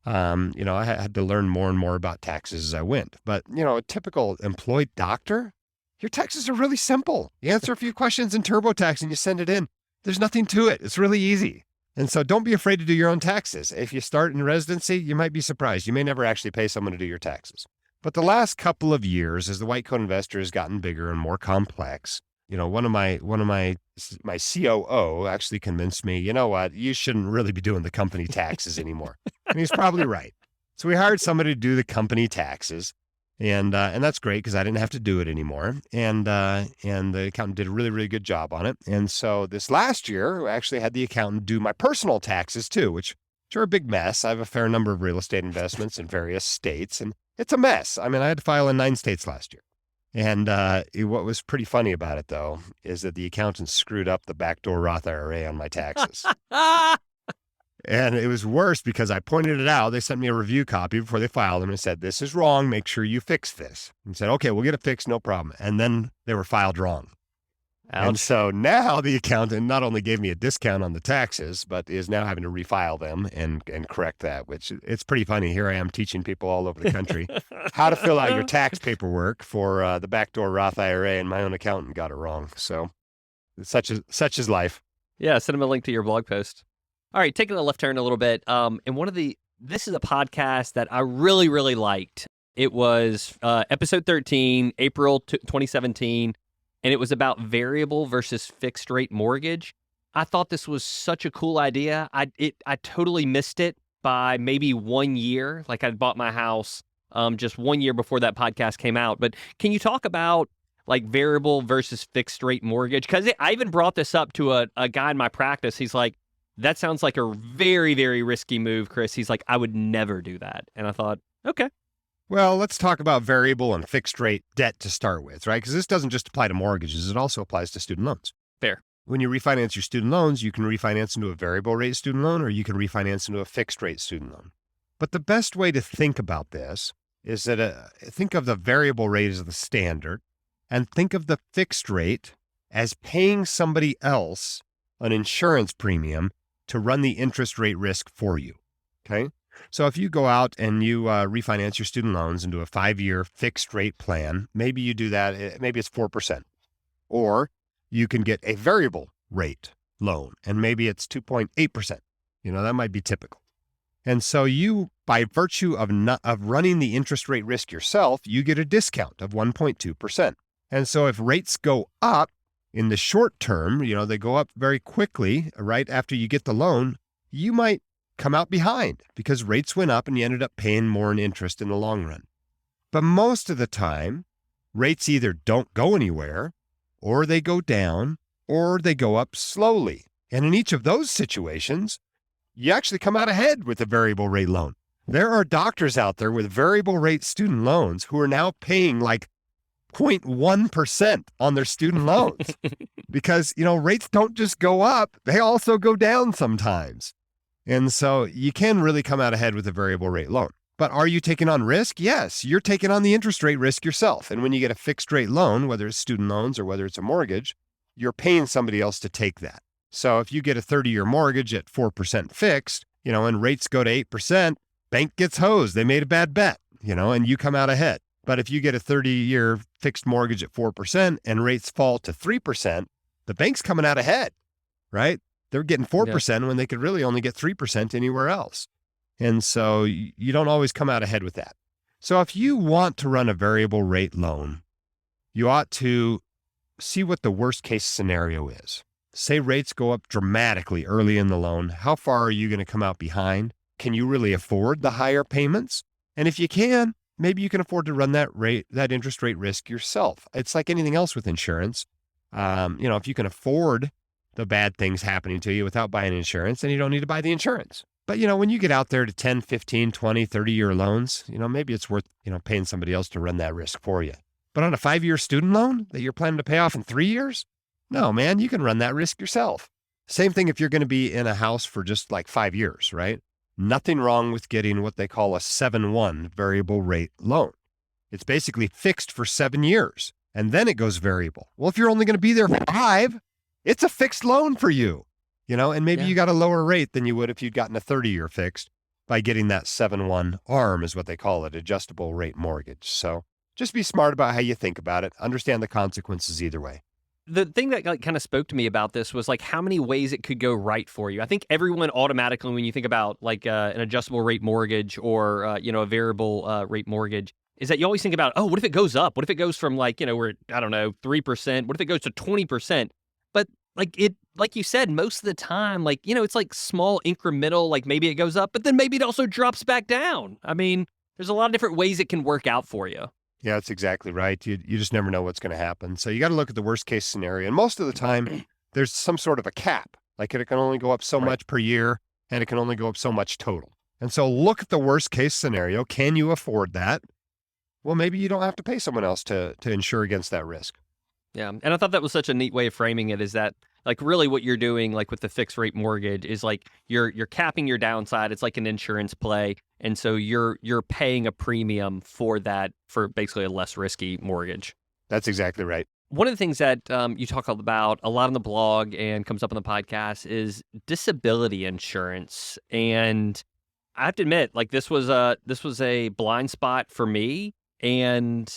I had to learn more and more about taxes as I went. But, a typical employed doctor, your taxes are really simple. You answer a few questions in TurboTax and you send it in. There's nothing to it. It's really easy. And so don't be afraid to do your own taxes. If you start in residency, you might be surprised. You may never actually pay someone to do your taxes. But the last couple of years, as the white coat investor has gotten bigger and more complex, one of my COO actually convinced me, you know what, you shouldn't really be doing the company taxes anymore. And he's probably right. So we hired somebody to do the company taxes. And that's great because I didn't have to do it anymore. And the accountant did a really, really good job on it. And so this last year, I actually had the accountant do my personal taxes too, which are a big mess. I have a fair number of real estate investments in various states, and it's a mess. I mean, I had to file in 9 states last year. And what was pretty funny about it, though, is that the accountant screwed up the Backdoor Roth IRA on my taxes. And it was worse because I pointed it out. They sent me a review copy before they filed them and said, this is wrong. Make sure you fix this. And said, okay, we'll get it fixed. No problem. And then they were filed wrong. Ouch. And so now the accountant not only gave me a discount on the taxes, but is now having to refile them and correct that, which it's pretty funny. Here I am teaching people all over the country how to fill out your tax paperwork for the Backdoor Roth IRA, and my own accountant got it wrong. So such is life. Yeah, send them a link to your blog post. All right, taking a left turn a little bit. And this is a podcast that I really, really liked. It was episode 13, April 2017, and it was about variable versus fixed rate mortgage. I thought this was such a cool idea. I totally missed it by maybe 1 year. Like I'd bought my house just 1 year before that podcast came out. But can you talk about like variable versus fixed rate mortgage? Because I even brought this up to a guy in my practice. He's like, that sounds like a very, very risky move, Chris. He's like, I would never do that. And I thought, okay. Well, let's talk about variable and fixed rate debt to start with, right? Because this doesn't just apply to mortgages. It also applies to student loans. Fair. When you refinance your student loans, you can refinance into a variable rate student loan, or you can refinance into a fixed rate student loan. But the best way to think about this is that think of the variable rate as the standard, and think of the fixed rate as paying somebody else an insurance premium to run the interest rate risk for you, okay? So if you go out and you refinance your student loans into a 5-year fixed rate plan, maybe you do that, maybe it's 4%. Or you can get a variable rate loan, and maybe it's 2.8%. That might be typical. And so you, by virtue of running the interest rate risk yourself, you get a discount of 1.2%. And so if rates go up, in the short term, they go up very quickly right after you get the loan, you might come out behind because rates went up and you ended up paying more in interest in the long run. But most of the time, rates either don't go anywhere, or they go down, or they go up slowly. And in each of those situations, you actually come out ahead with a variable rate loan. There are doctors out there with variable rate student loans who are now paying like 0.1% on their student loans because, rates don't just go up, they also go down sometimes. And so you can really come out ahead with a variable rate loan. But are you taking on risk? Yes, you're taking on the interest rate risk yourself. And when you get a fixed rate loan, whether it's student loans or whether it's a mortgage, you're paying somebody else to take that. So if you get a 30-year mortgage at 4% fixed, and rates go to 8%, bank gets hosed. They made a bad bet, and you come out ahead. But if you get a 30-year fixed mortgage at 4% and rates fall to 3%, the bank's coming out ahead, right? They're getting 4% when they could really only get 3% anywhere else. And so you don't always come out ahead with that. So if you want to run a variable rate loan, you ought to see what the worst case scenario is. Say rates go up dramatically early in the loan. How far are you going to come out behind? Can you really afford the higher payments? And if you can, maybe you can afford to run that interest rate risk yourself. It's like anything else with insurance. If you can afford the bad things happening to you without buying insurance, then you don't need to buy the insurance. But, when you get out there to 10, 15, 20, 30-year loans, maybe it's worth, paying somebody else to run that risk for you. But on a 5-year student loan that you're planning to pay off in 3 years, no, man, you can run that risk yourself. Same thing if you're going to be in a house for just like 5 years, right? Nothing wrong with getting what they call a 7-1 variable rate loan. It's basically fixed for 7 years, and then it goes variable. Well, if you're only going to be there for 5, it's a fixed loan for you, and maybe you got a lower rate than you would if you'd gotten a 30-year fixed by getting that 7-1 ARM is what they call it, adjustable rate mortgage. So just be smart about how you think about it. Understand the consequences either way. The thing that kind of spoke to me about this was like how many ways it could go right for you. I think everyone automatically, when you think about like an adjustable rate mortgage or a variable rate mortgage, is that you always think about, oh, what if it goes up? What if it goes from like, we're, 3%? What if it goes to 20%? But like you said, most of the time, it's like small incremental, like maybe it goes up, but then maybe it also drops back down. I mean, there's a lot of different ways it can work out for you. Yeah, that's exactly right. You just never know what's going to happen. So you got to look at the worst case scenario. And most of the time, there's some sort of a cap. Like it can only go up so much per year, and it can only go up so much total. And so look at the worst case scenario. Can you afford that? Well, maybe you don't have to pay someone else to insure against that risk. Yeah. And I thought that was such a neat way of framing it, is that like really what you're doing like with the fixed rate mortgage is like you're capping your downside. It's like an insurance play. And so you're paying a premium for that, for basically a less risky mortgage. That's exactly right. One of the things that you talk about a lot on the blog and comes up on the podcast is disability insurance. And I have to admit, like this was a blind spot for me. And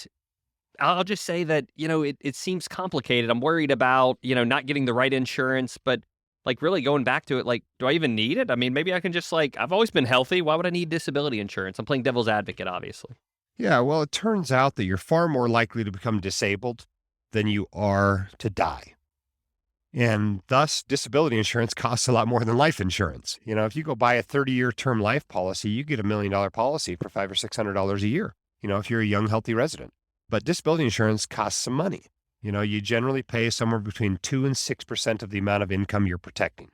I'll just say that, it seems complicated. I'm worried about, not getting the right insurance, but like really going back to it, like, do I even need it? I mean, maybe I can just I've always been healthy. Why would I need disability insurance? I'm playing devil's advocate, obviously. Yeah, well, it turns out that you're far more likely to become disabled than you are to die. And thus, disability insurance costs a lot more than life insurance. If you go buy a 30-year term life policy, you get $1 million policy for $500 or $600 a year, if you're a young, healthy resident. But disability insurance costs some money. You generally pay somewhere between 2 and 6% of the amount of income you're protecting.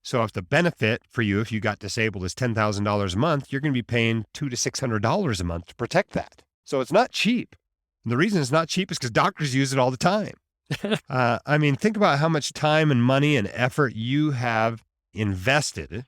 So if the benefit for you, if you got disabled, is $10,000 a month, you're going to be paying $200 to $600 a month to protect that. So it's not cheap. And the reason it's not cheap is because doctors use it all the time. Think about how much time and money and effort you have invested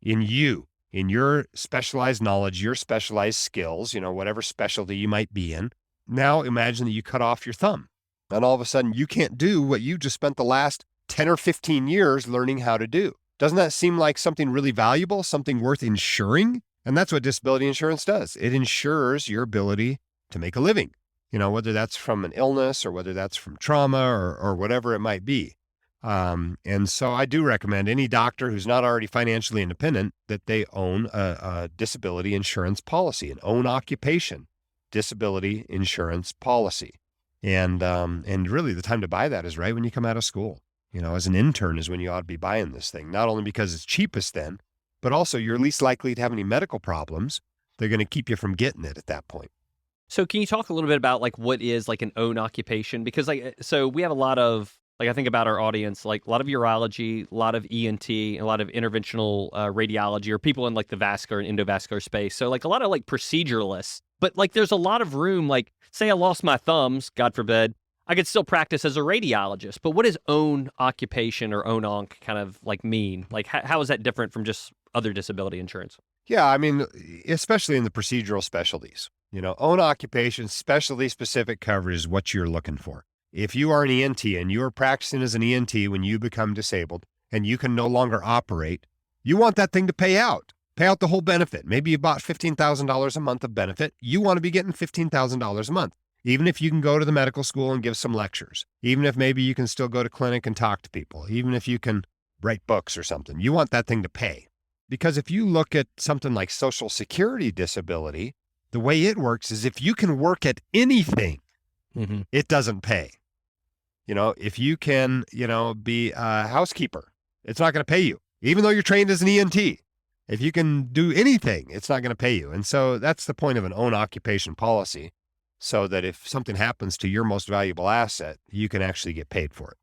in you, in your specialized knowledge, your specialized skills, whatever specialty you might be in. Now imagine that you cut off your thumb and all of a sudden you can't do what you just spent the last 10 or 15 years learning how to do. Doesn't that seem like something really valuable, something worth insuring? And that's what disability insurance does. It insures your ability to make a living, whether that's from an illness or whether that's from trauma or whatever it might be. And so I do recommend any doctor who's not already financially independent that they own a disability insurance policy, an own occupation disability insurance policy. And really the time to buy that is right when you come out of school. As an intern is when you ought to be buying this thing, not only because it's cheapest then, but also you're least likely to have any medical problems. They're going to keep you from getting it at that point. So can you talk a little bit about like what is like an own occupation? Because so we have a lot of, I think about our audience, like a lot of urology, a lot of ENT, a lot of interventional radiology, or people in like the vascular and endovascular space. So like a lot of like proceduralists, but like there's a lot of room, like say I lost my thumbs, God forbid, I could still practice as a radiologist, but what does own occupation or own onc kind of like mean? Like how is that different from just other disability insurance? Yeah, especially in the procedural specialties, own occupation, specialty specific coverage is what you're looking for. If you are an ENT and you are practicing as an ENT when you become disabled and you can no longer operate, you want that thing to pay out the whole benefit. Maybe you bought $15,000 a month of benefit. You want to be getting $15,000 a month. Even if you can go to the medical school and give some lectures, even if maybe you can still go to clinic and talk to people, even if you can write books or something, you want that thing to pay. Because if you look at something like Social Security disability, the way it works is if you can work at anything, it doesn't pay. If you can, be a housekeeper, it's not going to pay you, even though you're trained as an ENT. If you can do anything, it's not going to pay you. And so that's the point of an own occupation policy, so that if something happens to your most valuable asset, you can actually get paid for it.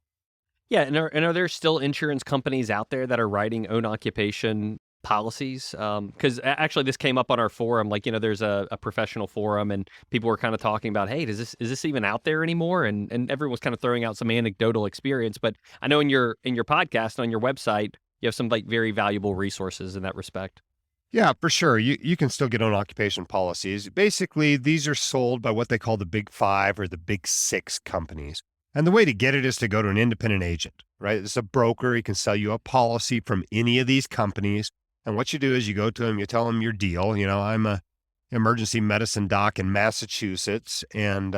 Yeah. And are there still insurance companies out there that are writing own occupation policies? Because actually this came up on our forum, there's a professional forum and people were kind of talking about, hey, is this even out there anymore? And everyone was kind of throwing out some anecdotal experience. But I know in your podcast, on your website, you have some very valuable resources in that respect. Yeah, for sure. You can still get own occupation policies. Basically, these are sold by what they call the big 5 or the big 6 companies. And the way to get it is to go to an independent agent, right? It's a broker. He can sell you a policy from any of these companies. And what you do is you go to him, you tell him your deal. I'm a emergency medicine doc in Massachusetts, and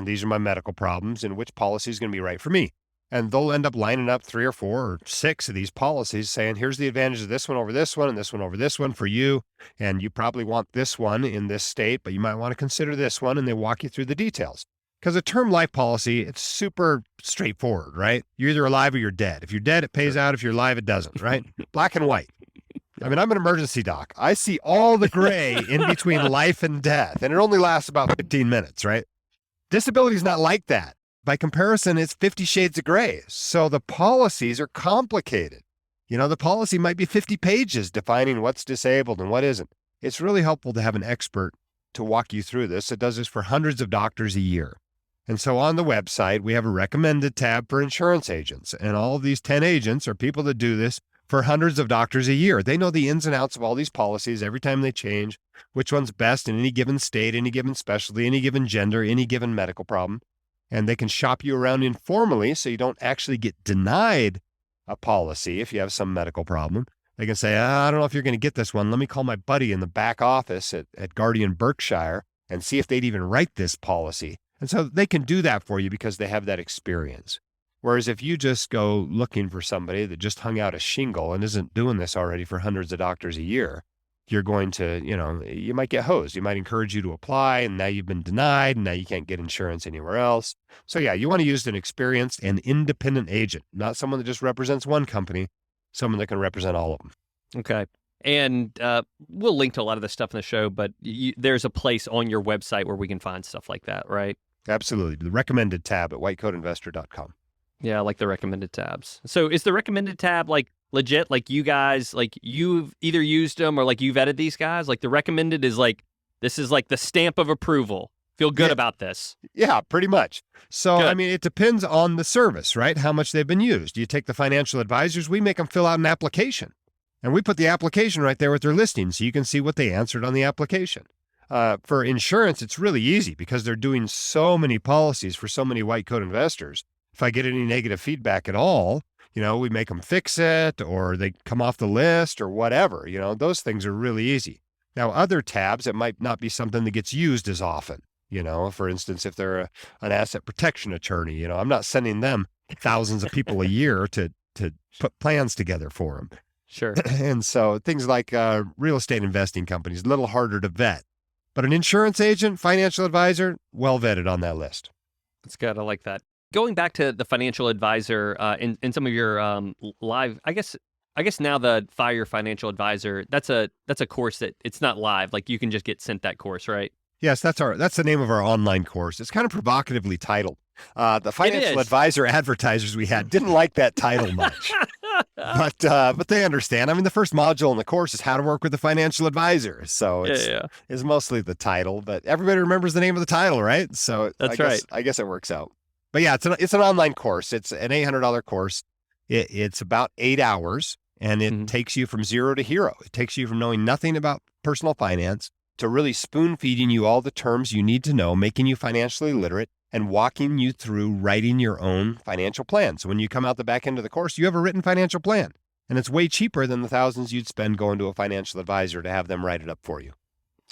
these are my medical problems, and which policy is going to be right for me. And they'll end up lining up 3 or 4 or 6 of these policies saying, here's the advantage of this one over this one and this one over this one for you. And you probably want this one in this state, but you might want to consider this one. And they walk you through the details. Because a term life policy, it's super straightforward, right? You're either alive or you're dead. If you're dead, it pays out. If you're alive, it doesn't, right? Black and white. I mean, I'm an emergency doc. I see all the gray in between life and death, and it only lasts about 15 minutes, right? Disability is not like that. By comparison, it's 50 shades of gray. So the policies are complicated. The policy might be 50 pages defining what's disabled and what isn't. It's really helpful to have an expert to walk you through this. It does this for hundreds of doctors a year. And so on the website, we have a recommended tab for insurance agents. And all of these 10 agents are people that do this for hundreds of doctors a year. They know the ins and outs of all these policies every time they change, which one's best in any given state, any given specialty, any given gender, any given medical problem. And they can shop you around informally so you don't actually get denied a policy if you have some medical problem. They can say, I don't know if you're going to get this one. Let me call my buddy in the back office at Guardian Berkshire and see if they'd even write this policy. And so they can do that for you because they have that experience. Whereas if you just go looking for somebody that just hung out a shingle and isn't doing this already for hundreds of doctors a year, you're going to, you might get hosed. You might encourage you to apply, and now you've been denied, and now you can't get insurance anywhere else. So yeah, you want to use an experienced and independent agent, not someone that just represents one company, someone that can represent all of them. Okay. And we'll link to a lot of this stuff in the show, but there's a place on your website where we can find stuff like that, right? Absolutely. The recommended tab at whitecoatinvestor.com. Yeah, I like the recommended tabs. So is the recommended tab legit? You guys, you've either used them or you vetted these guys? The recommended is this is the stamp of approval. Feel good about this. Yeah, pretty much. So, Good. I mean, it depends on the service, right? How much they've been used. You take the financial advisors, we make them fill out an application. And we put the application right there with their listing so you can see what they answered on the application. For insurance, it's really easy because they're doing so many policies for so many white coat investors. If I get any negative feedback at all, we make them fix it or they come off the list or whatever. Those things are really easy. Now, other tabs, it might not be something that gets used as often. For instance, if they're an asset protection attorney, I'm not sending them thousands of people a year to put plans together for them. Sure. And so things like real estate investing companies, a little harder to vet. But an insurance agent, financial advisor, well vetted on that list. That's good. I like that. Going back to the financial advisor in some of your live, I guess now the Fire Your Financial Advisor, that's a course that it's not live. You can just get sent that course, right? Yes, that's the name of our online course. It's kind of provocatively titled. The financial advisor advertisers we had didn't like that title much. But they understand. I mean, the first module in the course is how to work with a financial advisor. So it's mostly the title, but everybody remembers the name of the title, right? So I guess it works out. But yeah, it's an online course. It's an $800 course. It's about 8 hours, and it takes you from zero to hero. It takes you from knowing nothing about personal finance to really spoon feeding you all the terms you need to know, making you financially literate, and walking you through writing your own financial plan. So when you come out the back end of the course, you have a written financial plan, and it's way cheaper than the thousands you'd spend going to a financial advisor to have them write it up for you.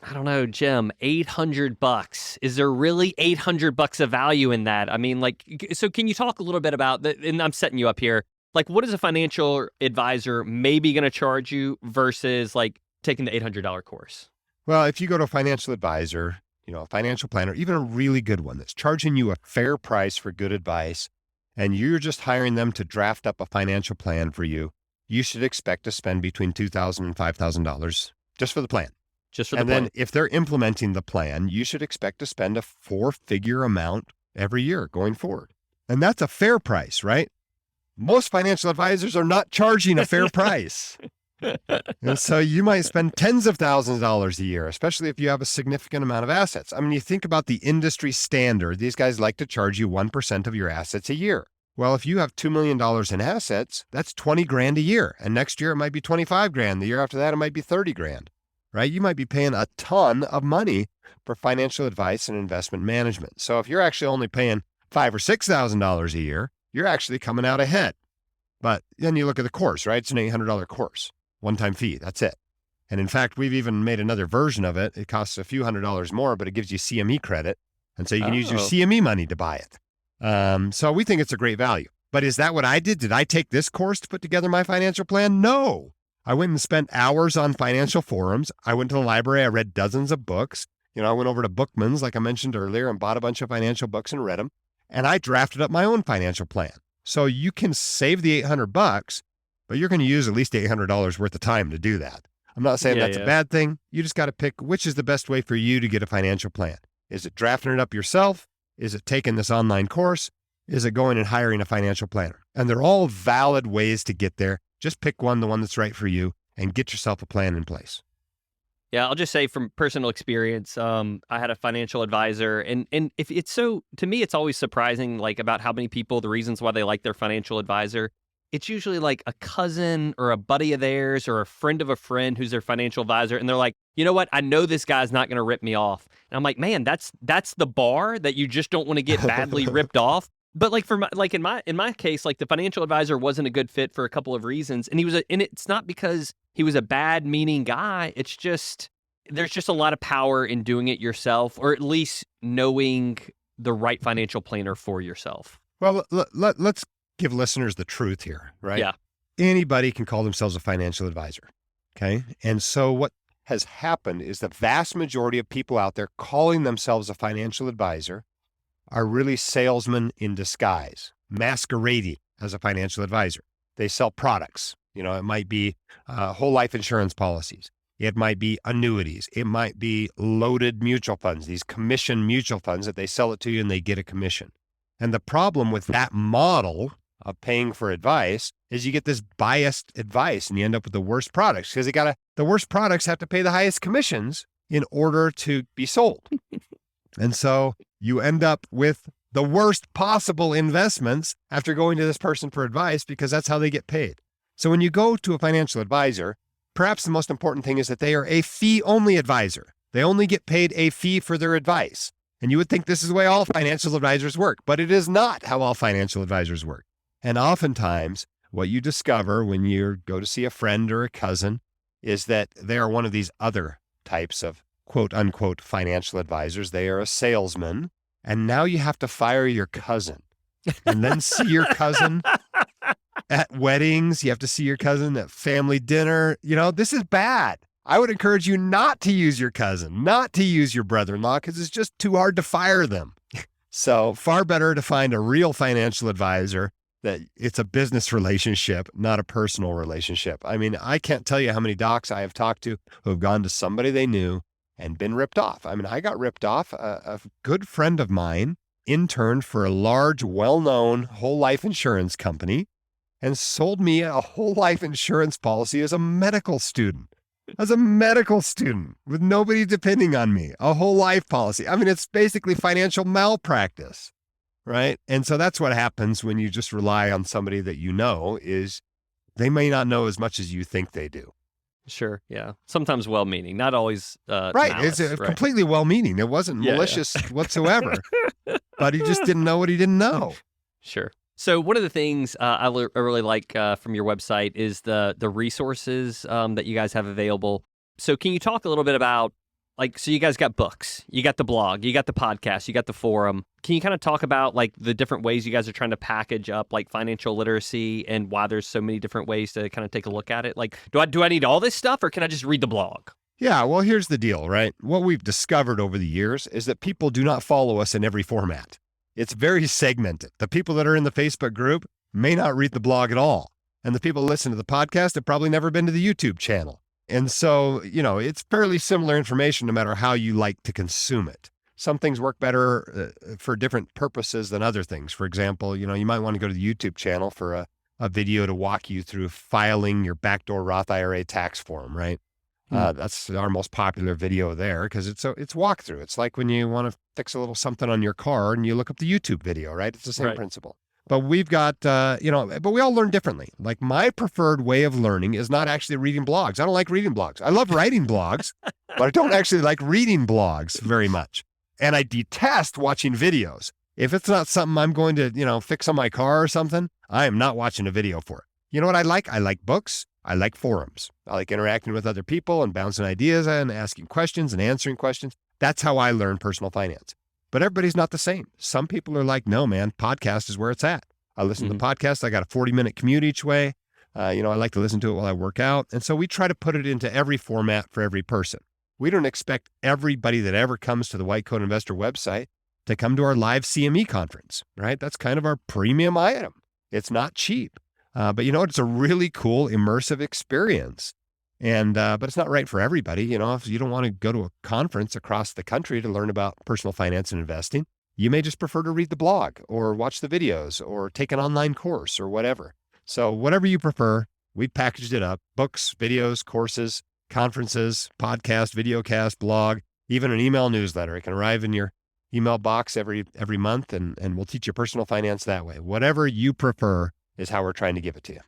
I don't know, Jim, $800. Is there really $800 of value in that? I mean, so can you talk a little bit about that? And I'm setting you up here. Like, what is a financial advisor maybe going to charge you versus like taking the $800 course? Well, if you go to a financial advisor, a financial planner, even a really good one that's charging you a fair price for good advice, and you're just hiring them to draft up a financial plan for you, you should expect to spend between $2,000 and $5,000 just for the plan. Just for the And plan. then if they're implementing the plan, you should expect to spend a 4-figure amount every year going forward. And that's a fair price, right? Most financial advisors are not charging a fair price. And so you might spend tens of thousands of dollars a year, especially if you have a significant amount of assets. I mean, you think about the industry standard, these guys like to charge you 1% of your assets a year. Well, if you have $2 million in assets, that's 20 grand a year. And next year it might be 25 grand. The year after that, it might be 30 grand. Right? You might be paying a ton of money for financial advice and investment management. So if you're actually only paying $5,000 or $6,000 a year, you're actually coming out ahead. But then you look at the course, right? It's an $800 course, one-time fee. That's it. And in fact, we've even made another version of it. It costs a few $100s more, but it gives you CME credit. And so you can use your CME money to buy it. So we think it's a great value. But is that what I did? Did I take this course to put together my financial plan? No. I went and spent hours on financial forums. I went to the library. I read dozens of books. I went over to Bookman's, like I mentioned earlier, and bought a bunch of financial books and read them. And I drafted up my own financial plan. So you can save the $800, but you're going to use at least $800 worth of time to do that. I'm not saying that's a bad thing. You just got to pick which is the best way for you to get a financial plan. Is it drafting it up yourself? Is it taking this online course? Is it going and hiring a financial planner? And they're all valid ways to get there. Just pick the one that's right for you, and get yourself a plan in place. Yeah, I'll just say from personal experience, I had a financial advisor, and if it's so, to me, it's always surprising, like about how many people, the reasons why they like their financial advisor. It's usually like a cousin or a buddy of theirs or a friend of a friend who's their financial advisor, and they're like, you know what? I know this guy's not going to rip me off. And I'm like, man, that's the bar that you just don't want to get badly ripped off. But like in my case, like the financial advisor wasn't a good fit for a couple of reasons, and it's not because he was a bad meaning guy. It's just there's just a lot of power in doing it yourself, or at least knowing the right financial planner for yourself. Well, let's give listeners the truth here, right? Yeah. Anybody can call themselves a financial advisor. Okay. And so what has happened is the vast majority of people out there calling themselves a financial advisor are really salesmen in disguise, masquerading as a financial advisor. They sell products. It might be whole life insurance policies. It might be annuities. It might be loaded mutual funds, these commission mutual funds that they sell it to you and they get a commission. And the problem with that model of paying for advice is you get this biased advice and you end up with the worst products because the worst products have to pay the highest commissions in order to be sold. And so you end up with the worst possible investments after going to this person for advice because that's how they get paid. So when you go to a financial advisor, perhaps the most important thing is that they are a fee-only advisor. They only get paid a fee for their advice. And you would think this is the way all financial advisors work, but it is not how all financial advisors work. And oftentimes, what you discover when you go to see a friend or a cousin is that they are one of these other types of quote unquote financial advisors. They are a salesman. And now you have to fire your cousin and then see your cousin at weddings. You have to see your cousin at family dinner. This is bad. I would encourage you not to use your cousin, not to use your brother-in-law, because it's just too hard to fire them. So far better to find a real financial advisor that it's a business relationship, not a personal relationship. I mean, I can't tell you how many docs I have talked to who have gone to somebody they knew and been ripped off. I mean, I got ripped off. A good friend of mine interned for a large, well-known whole life insurance company and sold me a whole life insurance policy as a medical student. With nobody depending on me, a whole life policy. I mean, it's basically financial malpractice, right? And so that's what happens when you just rely on somebody that is they may not know as much as you think they do. Sure. Yeah. Sometimes well-meaning, not always right. Malice, It's right? Completely well-meaning. It wasn't malicious whatsoever, but he just didn't know what he didn't know. Sure. So one of the things I really like from your website is the resources that you guys have available. So can you talk a little bit about Like, so you guys got books, you got the blog, you got the podcast, you got the forum. Can you kind of talk about like the different ways you guys are trying to package up like financial literacy and why there's so many different ways to kind of take a look at it? Like, do I need all this stuff or can I just read the blog? Yeah, well, here's the deal, right? What we've discovered over the years is that people do not follow us in every format. It's very segmented. The people that are in the Facebook group may not read the blog at all. And the people that listen to the podcast have probably never been to the YouTube channel. And so, it's fairly similar information no matter how you like to consume it. Some things work better for different purposes than other things. For example, you might want to go to the YouTube channel for a video to walk you through filing your Backdoor Roth IRA tax form, right? That's our most popular video there because it's walkthrough. It's like when you want to fix a little something on your car and you look up the YouTube video, right? It's the same principle. But we've got, but we all learn differently. Like my preferred way of learning is not actually reading blogs. I don't like reading blogs. I love writing blogs, but I don't actually like reading blogs very much. And I detest watching videos. If it's not something I'm going to, fix on my car or something, I am not watching a video for it. You know what I like? I like books. I like forums. I like interacting with other people and bouncing ideas and asking questions and answering questions. That's how I learn personal finance. But everybody's not the same. Some people are like, no, man, podcast is where it's at. I listen to the podcast. I got a 40-minute commute each way. I like to listen to it while I work out. And so we try to put it into every format for every person. We don't expect everybody that ever comes to the White Coat Investor website to come to our live CME conference, right? That's kind of our premium item. It's not cheap. But you know what? It's a really cool, immersive experience. And but it's not right for everybody. If you don't want to go to a conference across the country to learn about personal finance and investing, you may just prefer to read the blog or watch the videos or take an online course or whatever. So whatever you prefer, we packaged it up: books, videos, courses, conferences, podcast, videocast, blog, even an email newsletter. It can arrive in your email box every month, and we'll teach you personal finance that way. Whatever you prefer is how we're trying to give it to you.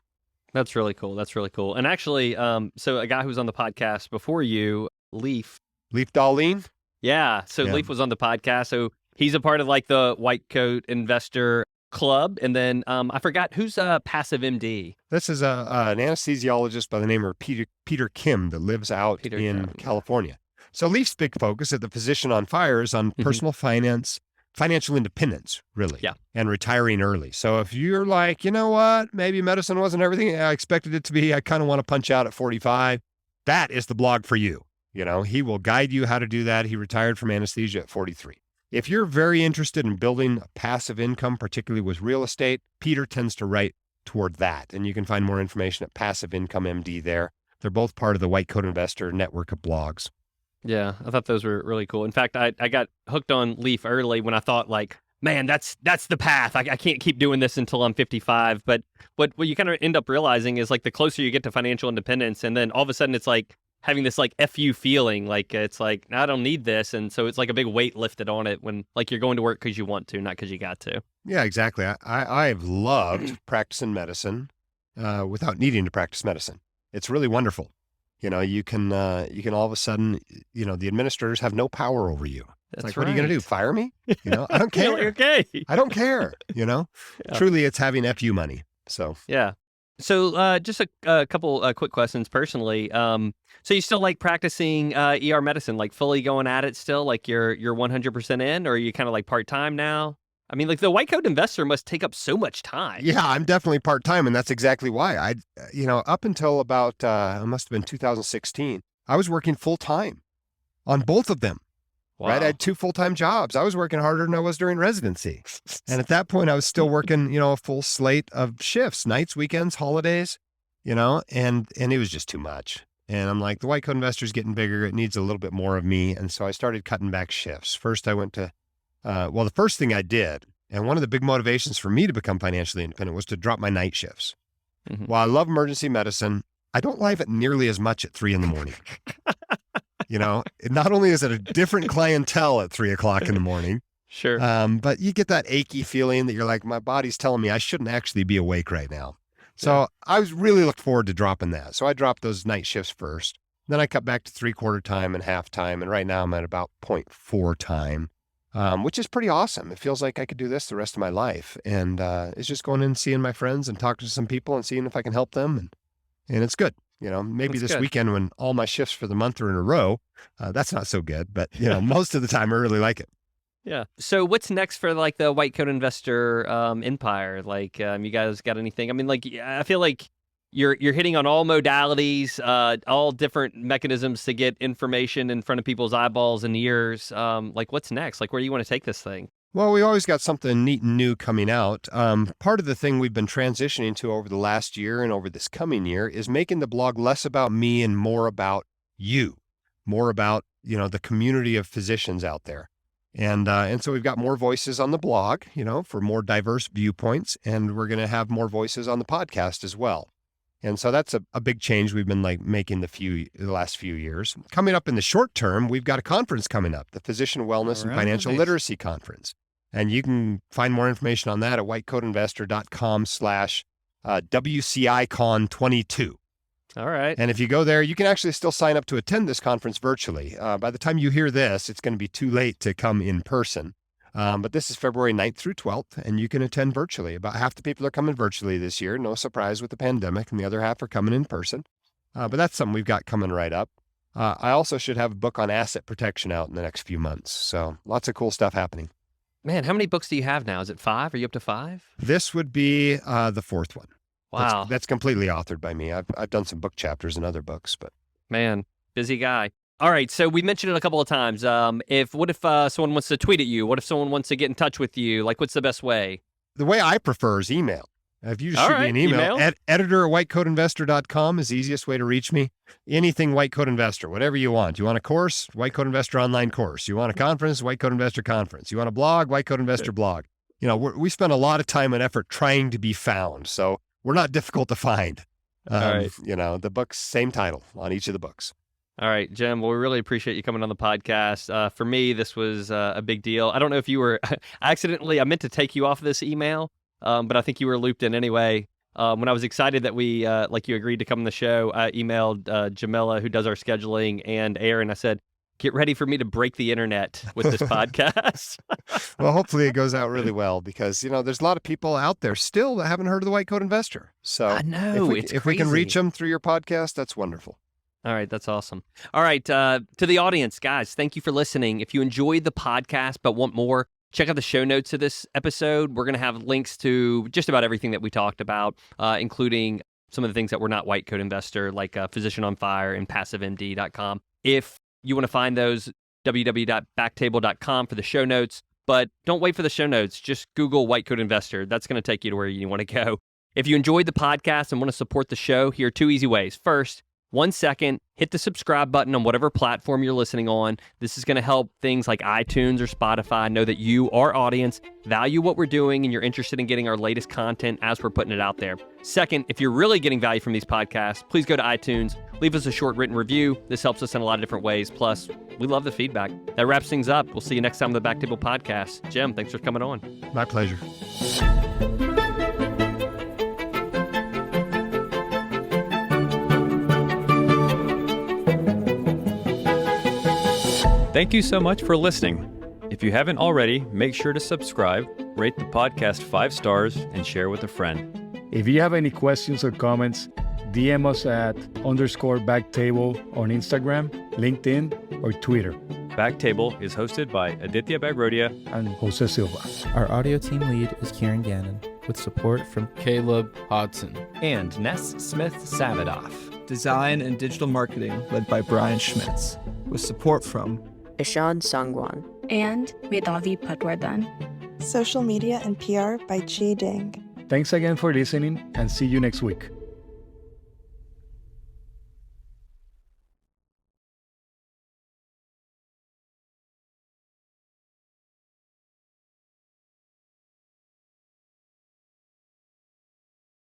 That's really cool. That's really cool. And actually, so a guy who was on the podcast before you, Leaf Dahle? Yeah. So Leaf was on the podcast. So he's a part of like the White Coat Investor Club. And then I forgot who's Passive MD. This is an anesthesiologist by the name of Peter Kim that lives out in California. So Leaf's big focus at the Physician on Fire is on personal finance, financial independence, really, and retiring early. So if you're like, you know what, maybe medicine wasn't everything I expected it to be, I kind of want to punch out at 45, that is the blog for you. He will guide you how to do that. He retired from anesthesia at 43. If you're very interested in building a passive income, particularly with real estate, Peter tends to write toward that. And you can find more information at Passive Income MD there. They're both part of the White Coat Investor network of blogs. Yeah, I thought those were really cool. In fact, I got hooked on Leaf early when I thought like, man, that's the path. I can't keep doing this until I'm 55. But what you kind of end up realizing is like the closer you get to financial independence, and then all of a sudden it's like having this like FU feeling, like it's like, I don't need this. And so it's like a big weight lifted on it when like you're going to work because you want to, not because you got to. Yeah, exactly. I've loved practicing medicine without needing to practice medicine. It's really wonderful. You can all of a sudden, the administrators have no power over you. It's like, what are you going to do? Fire me? I don't care. Okay. I don't care. Truly, it's having FU money. So, yeah. So just a couple quick questions personally. So you still like practicing ER medicine, like fully going at it still, like you're 100% in, or are you kind of like part-time now? I mean, like the White Coat Investor must take up so much time. Yeah, I'm definitely part-time, and that's exactly why. Up until about, it must have been 2016, I was working full-time on both of them. Wow. Right? I had 2 full-time jobs. I was working harder than I was during residency. And at that point, I was still working, a full slate of shifts, nights, weekends, holidays, and it was just too much. And I'm like, the White Coat Investor's getting bigger. It needs a little bit more of me. And so I started cutting back shifts. First, I went to the first thing I did, and one of the big motivations for me to become financially independent, was to drop my night shifts. While I love emergency medicine, I don't like it nearly as much at 3 a.m. Not only is it a different clientele at 3 o'clock in the morning, sure, but you get that achy feeling that you're like, my body's telling me I shouldn't actually be awake right now. So I was really looked forward to dropping that. So I dropped those night shifts first. Then I cut back to 3/4 time and half time. And right now I'm at about 0.4 time. Which is pretty awesome. It feels like I could do this the rest of my life. And it's just going in and seeing my friends and talking to some people and seeing if I can help them. And it's good. Maybe That's this good. weekend when all my shifts for the month are in a row, that's not so good. But, most of the time I really like it. Yeah. So what's next for like the white coat investor empire? Like, you guys got anything? I mean, like, I feel like you're hitting on all modalities, all different mechanisms to get information in front of people's eyeballs and ears. Like, what's next? Like, where do you want to take this thing? Well, we always got something neat and new coming out. Part of the thing we've been transitioning to over the last year and over this coming year is making the blog less about me and more about you, more about, the community of physicians out there. And so we've got more voices on the blog, for more diverse viewpoints, and we're going to have more voices on the podcast as well. And so that's a big change we've been making the last few years. Coming up in the short term, we've got a conference coming up, the Physician Wellness and Financial Literacy Conference. And you can find more information on that at whitecoatinvestor.com/WCICon22. All right. And if you go there, you can actually still sign up to attend this conference virtually. By the time you hear this, it's going to be too late to come in person. But this is February 9th through 12th, and you can attend virtually. About half the people are coming virtually this year. No surprise with the pandemic, and the other half are coming in person. But that's something we've got coming right up. I also should have a book on asset protection out in the next few months. So lots of cool stuff happening. Man, how many books do you have now? Is it 5? Are you up to 5? This would be the 4th one. Wow. That's completely authored by me. I've done some book chapters in other books, but Man, busy guy. All right, so we mentioned it a couple of times. What if someone wants to tweet at you? What if someone wants to get in touch with you? Like, what's the best way? the way I prefer is email. If you just All shoot me right, an email, email. editor@whitecoatinvestor.com is the easiest way to reach me. Anything White Coat Investor, whatever you want. You want a course? White Coat Investor online course. You want a conference? White Coat Investor conference. You want a blog? White Coat Investor blog. We spend a lot of time and effort trying to be found, so we're not difficult to find. All right. The books, same title on each of the books. All right, Jim. Well, we really appreciate you coming on the podcast. For me, this was a big deal. I don't know if you were I meant to take you off this email, but I think you were looped in anyway. When I was excited that you agreed to come on the show, I emailed Jamila, who does our scheduling, and Aaron. I said, get ready for me to break the internet with this podcast. Well, hopefully it goes out really well because, there's a lot of people out there still that haven't heard of the White Coat Investor. So I know, if we can reach them through your podcast, that's wonderful. All right, that's awesome. All right, to the audience, guys, thank you for listening. If you enjoyed the podcast but want more, check out the show notes of this episode. We're going to have links to just about everything that we talked about, including some of the things that were not White Coat Investor, like Physician on Fire and PassiveMD.com. If you want to find those, www.backtable.com for the show notes. But don't wait for the show notes. Just Google White Coat Investor. That's going to take you to where you want to go. If you enjoyed the podcast and want to support the show, here are 2 easy ways. First, 1 second, hit the subscribe button on whatever platform you're listening on. This is going to help things like iTunes or Spotify know that you, our audience, value what we're doing and you're interested in getting our latest content as we're putting it out there. Second, if you're really getting value from these podcasts, please go to iTunes, leave us a short written review. This helps us in a lot of different ways. Plus, we love the feedback. That wraps things up. We'll see you next time on the BackTable Podcast. Jim, thanks for coming on. My pleasure. Thank you so much for listening. If you haven't already, make sure to subscribe, rate the podcast 5 stars, and share with a friend. If you have any questions or comments, DM us at _backtable on Instagram, LinkedIn, or Twitter. BackTable is hosted by Aditya Bagrodia And Jose Silva. Our audio team lead is Kieran Gannon, with support from Caleb Hodson. and Ness Smith-Savadoff. Design and digital marketing led by Brian Schmitz, with support from Ishad Sangwan, and Vedavi Patwardhan. Social media and PR by Chi Ding. Thanks again for listening and see you next week.